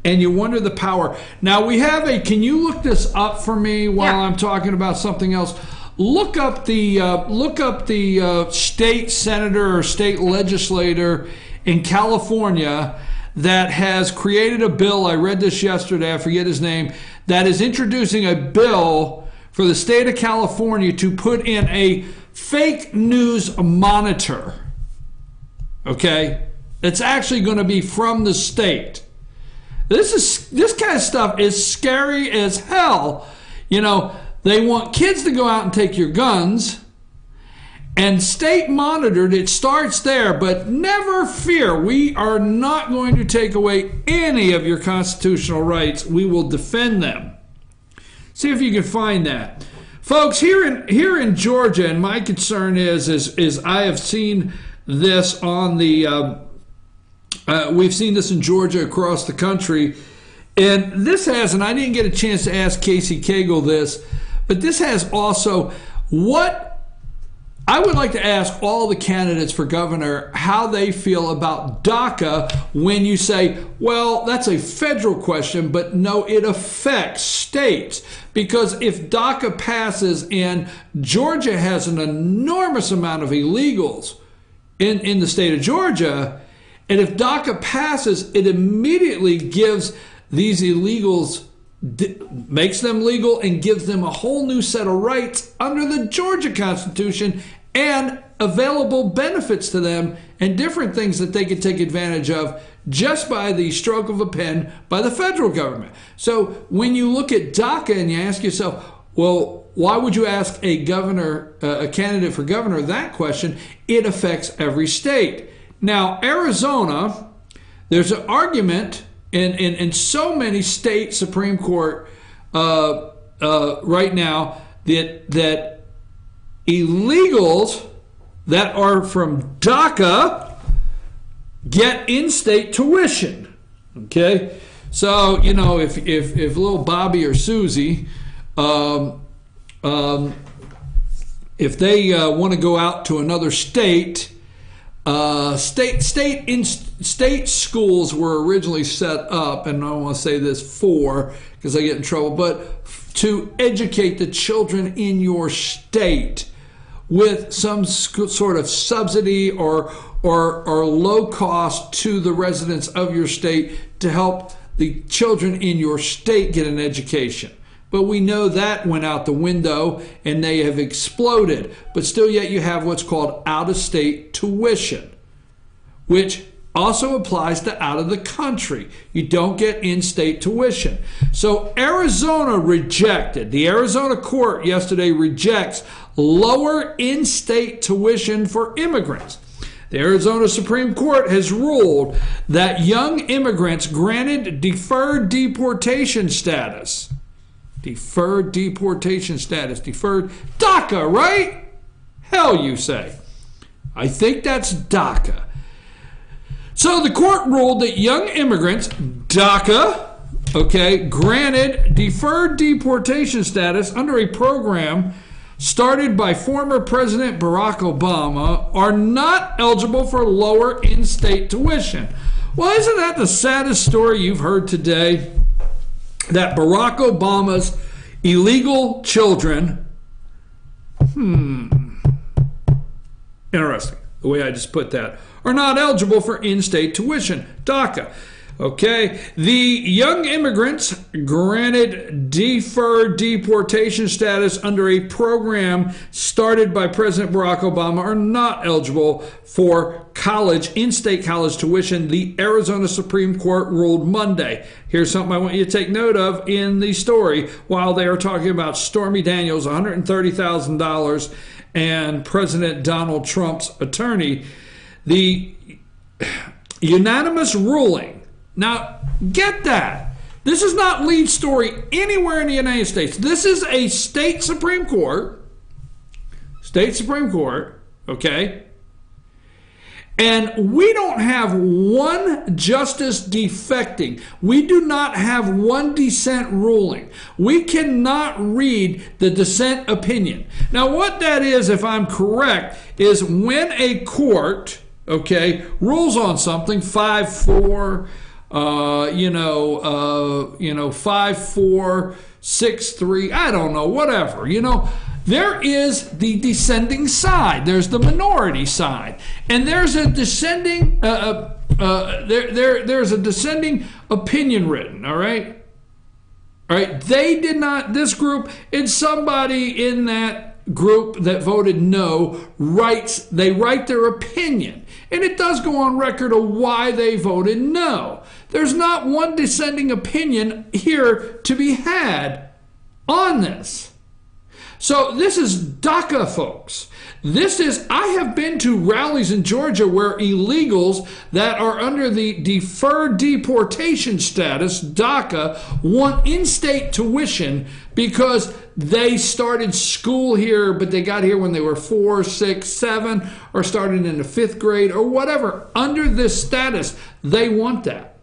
and you wonder the power. Now we have can you look this up for me while I'm talking about something else? Look up the state senator or state legislator in California that has created a bill. I read this yesterday, I forget his name, that is introducing a bill for the state of California to put in a fake news monitor. Okay? It's actually going to be from the state. This kind of stuff is scary as hell. You know, they want kids to go out and take your guns, and state monitored. It starts there, but never fear. We are not going to take away any of your constitutional rights. We will defend them. See if you can find that. Folks, here in Georgia, and my concern is I have seen this on the, we've seen this in Georgia across the country, and this has, and I didn't get a chance to ask Casey Cagle this, but this has also, what I would like to ask all the candidates for governor how they feel about DACA when you say, well, that's a federal question, but no, it affects states. Because if DACA passes and Georgia has an enormous amount of illegals in the state of Georgia, and if DACA passes, it immediately gives these illegals, makes them legal and gives them a whole new set of rights under the Georgia Constitution and available benefits to them and different things that they could take advantage of just by the stroke of a pen by the federal government. So when you look at DACA and you ask yourself, well, why would you ask a governor, a candidate for governor that question? It affects every state. Now, Arizona, there's an argument in so many state Supreme Court right now that illegals that are from DACA get in-state tuition. Okay, so you know if little Bobby or Susie, if they want to go out to another state, state schools were originally set up, and I don't want to say this because I get in trouble, but to educate the children in your state with some sort of subsidy or low cost to the residents of your state to help the children in your state get an education. But we know that went out the window and they have exploded. But still yet you have what's called out-of-state tuition, which also applies to out of the country. You don't get in-state tuition. So Arizona rejected, the Arizona court yesterday rejects lower in-state tuition for immigrants. The Arizona Supreme Court has ruled that young immigrants granted deferred deportation status, deferred DACA, right? Hell, you say. I think that's DACA. So the court ruled that young immigrants, DACA, granted deferred deportation status under a program started by former President Barack Obama, are not eligible for lower in-state tuition. Well, isn't that the saddest story you've heard today? That Barack Obama's illegal children, interesting, the way I just put that, are not eligible for in-state tuition, DACA. Okay, the young immigrants granted deferred deportation status under a program started by President Barack Obama are not eligible for college, in-state college tuition, the Arizona Supreme Court ruled Monday. Here's something I want you to take note of in the story while they are talking about Stormy Daniels, $130,000, and President Donald Trump's attorney. The unanimous ruling. Now, get that. This is not lead story anywhere in the United States. This is a state Supreme Court. State Supreme Court, okay? And we don't have one justice defecting. We do not have one dissent ruling. We cannot read the dissent opinion. Now, what that is, if I'm correct, is when a court, okay, rules on something, 5-4, 5-4, 6-3, I don't know, whatever, there is the descending side. There's the minority side, and there's a descending there's a descending opinion written. All right. They did not. This group, it's somebody in that group that voted no. They write their opinion, and it does go on record of why they voted no. There's not one dissenting opinion here to be had on this. So this is DACA, folks. I have been to rallies in Georgia where illegals that are under the deferred deportation status, DACA, want in-state tuition because they started school here, but they got here when they were 4, 6, 7, or started in the 5th grade or whatever. Under this status, they want that.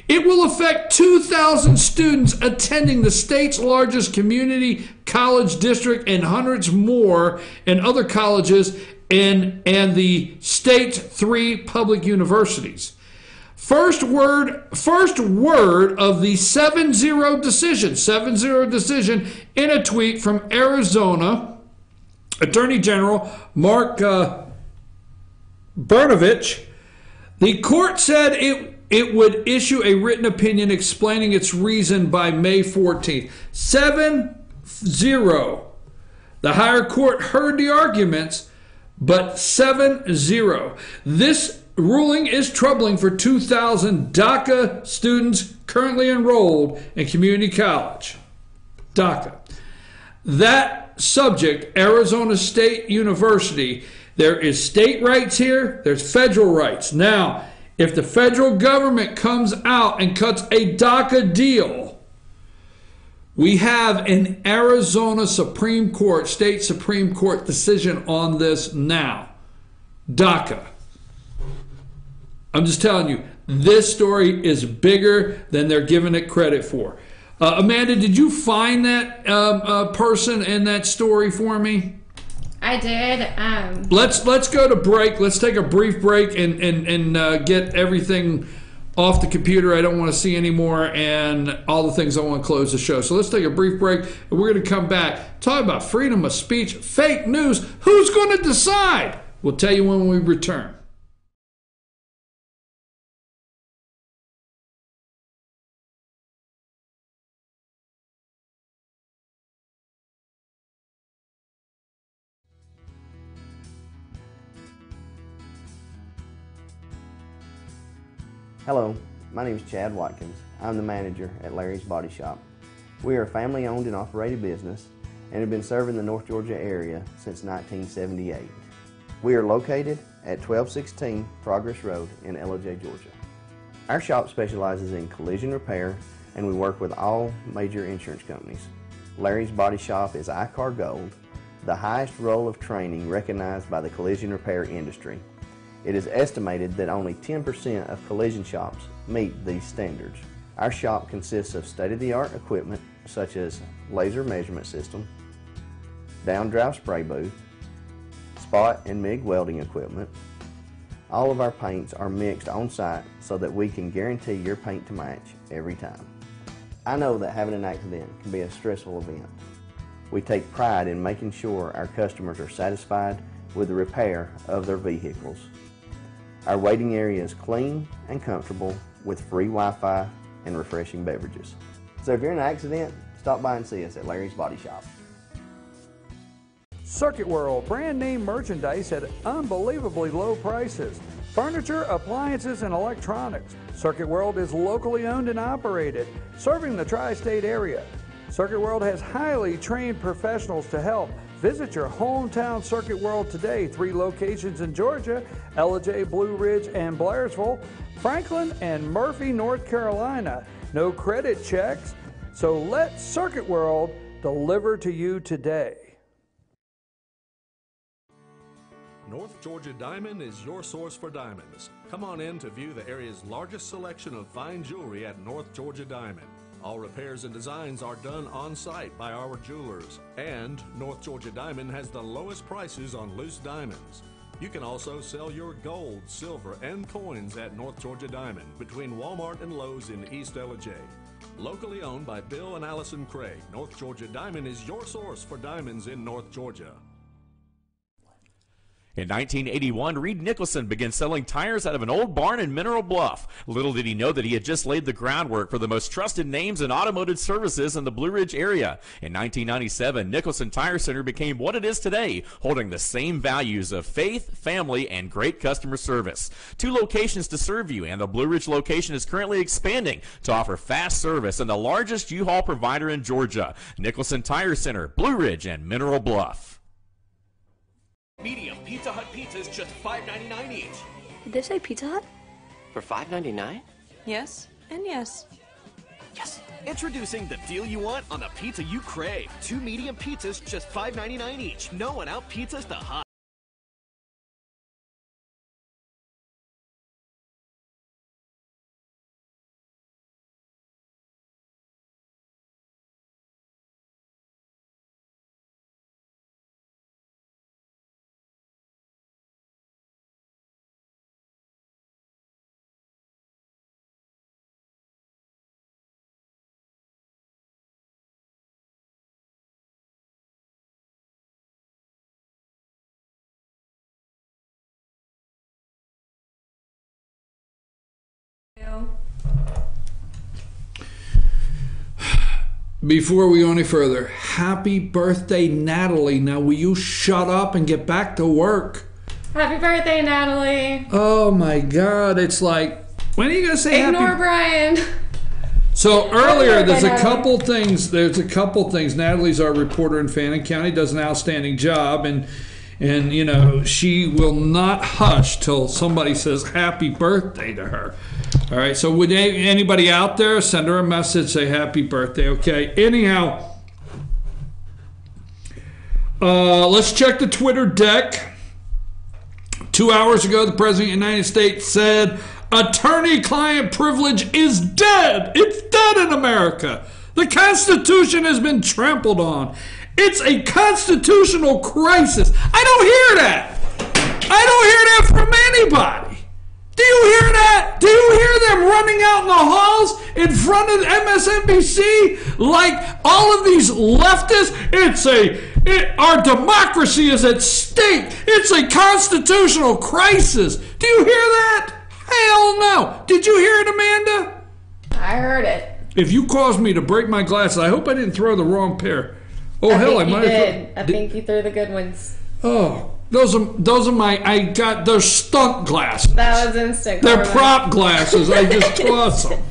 It will affect 2,000 students attending the state's largest community college district and hundreds more in other colleges and the state's 3 public universities. First word of the 7-0 decision in a tweet from Arizona Attorney General Mark Brnovich. The court said it would issue a written opinion explaining its reason by May 14th. 7-0. The higher court heard the arguments, but 7-0. This ruling is troubling for 2,000 DACA students currently enrolled in community college. DACA. That subject, Arizona State University, there is state rights here, there's federal rights. Now, if the federal government comes out and cuts a DACA deal, we have an Arizona Supreme Court, state Supreme Court decision on this now. DACA. I'm just telling you, this story is bigger than they're giving it credit for. Amanda, did you find that person in that story for me? I did. Let's go to break. Let's take a brief break and get everything off the computer I don't want to see anymore and all the things I want to close the show. So let's take a brief break, and we're going to come back, talk about freedom of speech, fake news. Who's going to decide? We'll tell you when we return. Hello, my name is Chad Watkins. I'm the manager at Larry's Body Shop. We are a family-owned and operated business and have been serving the North Georgia area since 1978. We are located at 1216 Progress Road in Ellijay, Georgia. Our shop specializes in collision repair, and we work with all major insurance companies. Larry's Body Shop is ICAR Gold, the highest role of training recognized by the collision repair industry. It is estimated that only 10% of collision shops meet these standards. Our shop consists of state-of-the-art equipment such as laser measurement system, down-drive spray booth, spot and MIG welding equipment. All of our paints are mixed on site so that we can guarantee your paint to match every time. I know that having an accident can be a stressful event. We take pride in making sure our customers are satisfied with the repair of their vehicles. Our waiting area is clean and comfortable with free Wi-Fi and refreshing beverages. So if you're in an accident, stop by and see us at Larry's Body Shop. Circuit World, brand name merchandise at unbelievably low prices. Furniture, appliances, and electronics. Circuit World is locally owned and operated, serving the tri-state area. Circuit World has highly trained professionals to help. Visit your hometown Circuit World today. 3 locations in Georgia: Ellijay, Blue Ridge, and Blairsville, Franklin, and Murphy, North Carolina. No credit checks, so let Circuit World deliver to you today. North Georgia Diamond is your source for diamonds. Come on in to view the area's largest selection of fine jewelry at North Georgia Diamond. All repairs and designs are done on site by our jewelers. And North Georgia Diamond has the lowest prices on loose diamonds. You can also sell your gold, silver, and coins at North Georgia Diamond between Walmart and Lowe's in East Ellijay. Locally owned by Bill and Allison Craig, North Georgia Diamond is your source for diamonds in North Georgia. In 1981, Reed Nicholson began selling tires out of an old barn in Mineral Bluff. Little did he know that he had just laid the groundwork for the most trusted names in automotive services in the Blue Ridge area. In 1997, Nicholson Tire Center became what it is today, holding the same values of faith, family, and great customer service. 2 locations to serve you, and the Blue Ridge location is currently expanding to offer fast service and the largest U-Haul provider in Georgia. Nicholson Tire Center, Blue Ridge, and Mineral Bluff. Medium Pizza Hut pizzas just $5.99 each. Did they say Pizza Hut? For $5.99? Yes, and yes. Yes. Introducing the deal you want on the pizza you crave. 2 medium pizzas just $5.99 each. No one out pizzas the hut. Before we go any further, happy birthday, Natalie. Now, will you shut up and get back to work? Happy birthday, Natalie. Oh my God, it's like, when are you going to say Ignore happy? Brian. So earlier, there's a couple things. Natalie's our reporter in Fannin County, does an outstanding job, and you know, she will not hush till somebody says happy birthday to her. All right, so would anybody out there send her a message, say happy birthday, okay? Anyhow, let's check the Twitter deck. 2 hours ago, the President of the United States said attorney-client privilege is dead. It's dead in America. The Constitution has been trampled on. It's a constitutional crisis. I don't hear that. I don't hear that from anybody. Do you hear that? Do you hear them running out in the halls in front of MSNBC like all of these leftists? Our democracy is at stake. It's a constitutional crisis. Do you hear that? Hell no. Did you hear it, Amanda? I heard it. If you caused me to break my glasses, I hope I didn't throw the wrong pair. Oh, hell, I might have. I think you threw the good ones. Oh, those are my, they're stunt glasses. That was instant karma. They're prop glasses. I just tossed them.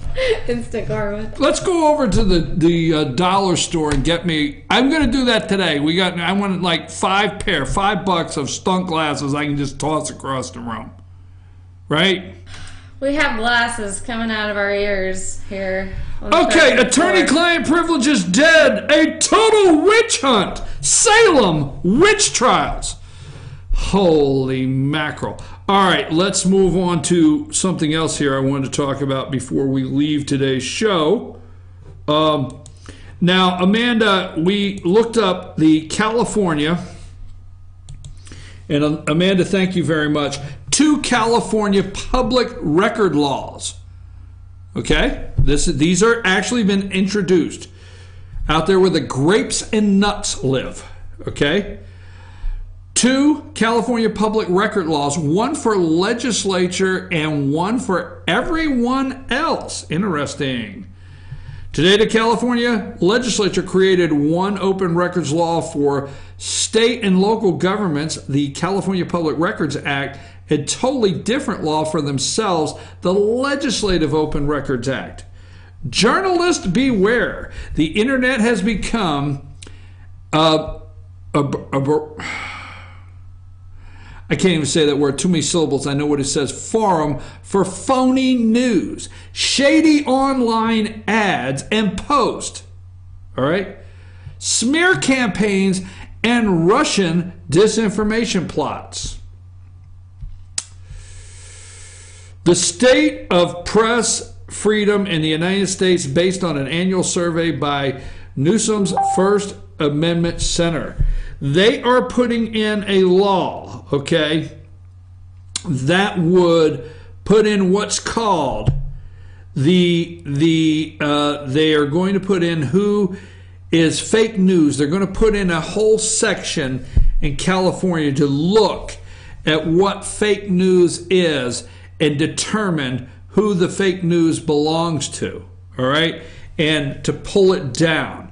Instant karma. Let's go over to the dollar store and get me, I'm going to do that today. I want like $5 of stunt glasses I can just toss across the room. Right? We have glasses coming out of our ears here. Okay, attorney-client privilege is dead. A total witch hunt. Salem witch trials. Holy mackerel. All right, let's move on to something else here I wanted to talk about before we leave today's show. Now, Amanda, we looked up the California, and Amanda, thank you very much, 2 California public record laws. Okay? These are actually been introduced out there where the grapes and nuts live. Okay? 2 California public record laws, one for legislature and one for everyone else. Interesting. Today, the California legislature created one open records law for state and local governments, the California Public Records Act, a totally different law for themselves, the Legislative Open Records Act. Journalists beware. The internet has become I can't even say that word, too many syllables. I know what it says. Forum for phony news, shady online ads and posts. All right? Smear campaigns and Russian disinformation plots. The state of press freedom in the United States based on an annual survey by Newsom's First Amendment Center. They are putting in a law, okay, that would put in what's called they are going to put in who is fake news. They're going to put in a whole section in California to look at what fake news is and determine who the fake news belongs to, all right, and to pull it down.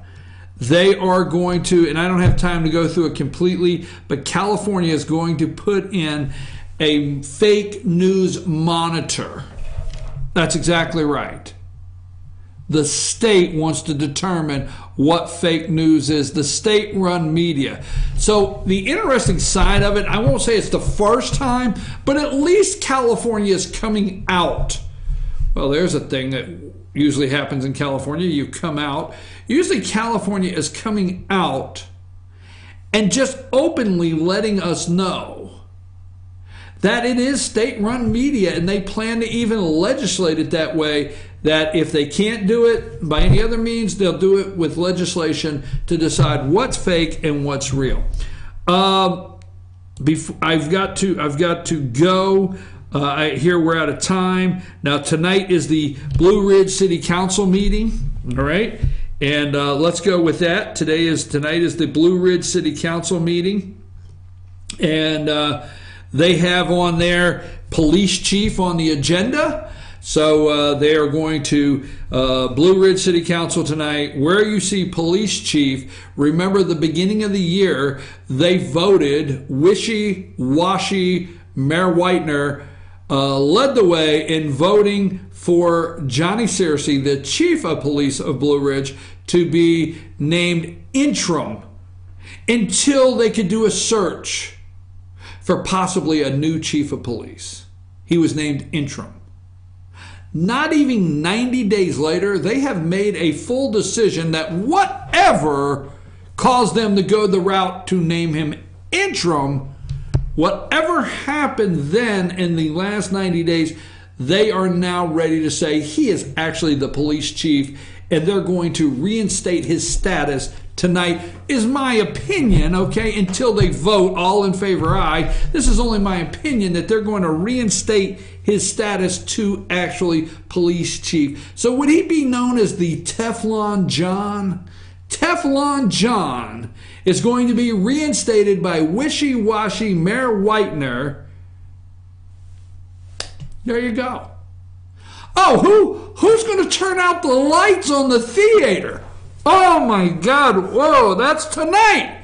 They are going to, and I don't have time to go through it completely, but California is going to put in a fake news monitor. That's exactly right. The state wants to determine what fake news is, the state-run media. So the interesting side of it, I won't say it's the first time, but at least California is coming out. Well, there's a thing that usually happens in California. You come out. Usually California is coming out and just openly letting us know that it is state-run media, and they plan to even legislate it that way, that if they can't do it by any other means, they'll do it with legislation to decide what's fake and what's real. I've got to go. I hear we're out of time. Now, tonight is the Blue Ridge City Council meeting, all right? And let's go with that. Tonight is the Blue Ridge City Council meeting. And they have on there police chief on the agenda. So they are going to Blue Ridge City Council tonight. Where you see police chief, remember the beginning of the year, they voted wishy-washy. Mayor Whitener led the way in voting for Johnny Searcy, the chief of police of Blue Ridge, to be named interim until they could do a search for possibly a new chief of police. He was named interim. Not even 90 days later, they have made a full decision that whatever caused them to go the route to name him interim, whatever happened then in the last 90 days, they are now ready to say he is actually the police chief, and they're going to reinstate his status tonight, is my opinion, okay, until they vote all in favor aye. This is only my opinion that they're going to reinstate his status to actually police chief. So would he be known as the Teflon John? Teflon John is going to be reinstated by wishy-washy Mayor Whitener. There you go. Oh, who's going to turn out the lights on the theater? Oh my God, whoa, that's tonight.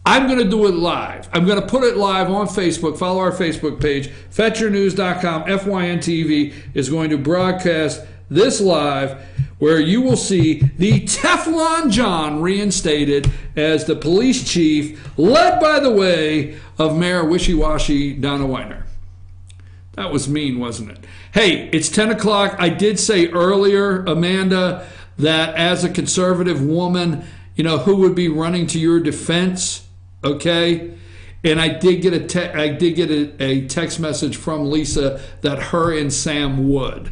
I'm going to do it live. I'm going to put it live on Facebook. Follow our Facebook page. FetcherNews.com, FYNTV is going to broadcast this live, where you will see the Teflon John reinstated as the police chief, led by the way of Mayor Wishy-Washy Donna Whitener. That was mean, wasn't it? Hey, it's 10 o'clock. I did say earlier, Amanda, that as a conservative woman, you know, who would be running to your defense, okay? And I did get a text message from Lisa that her and Sam would.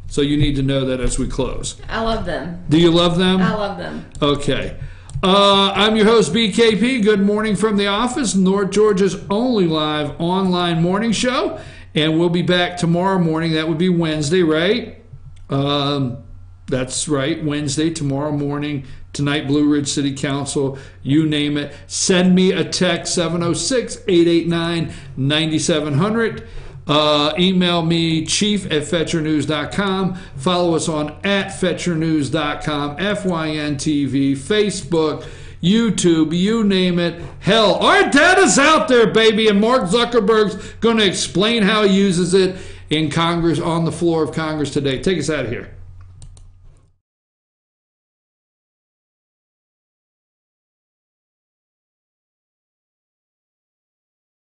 So you need to know that as we close. I love them. Do you love them? I love them. Okay. I'm your host, BKP. Good morning from the office, North Georgia's only live online morning show. And we'll be back tomorrow morning. That would be Wednesday, right? That's right, Wednesday, tomorrow morning. Tonight, Blue Ridge City Council, you name it. Send me a text, 706-889-9700. Email me, chief@fetchernews.com. Follow us on @fetchernews.com, FYNTV, Facebook, YouTube, you name it. Hell, our data's out there, baby, and Mark Zuckerberg's going to explain how he uses it in Congress, on the floor of Congress today. Take us out of here.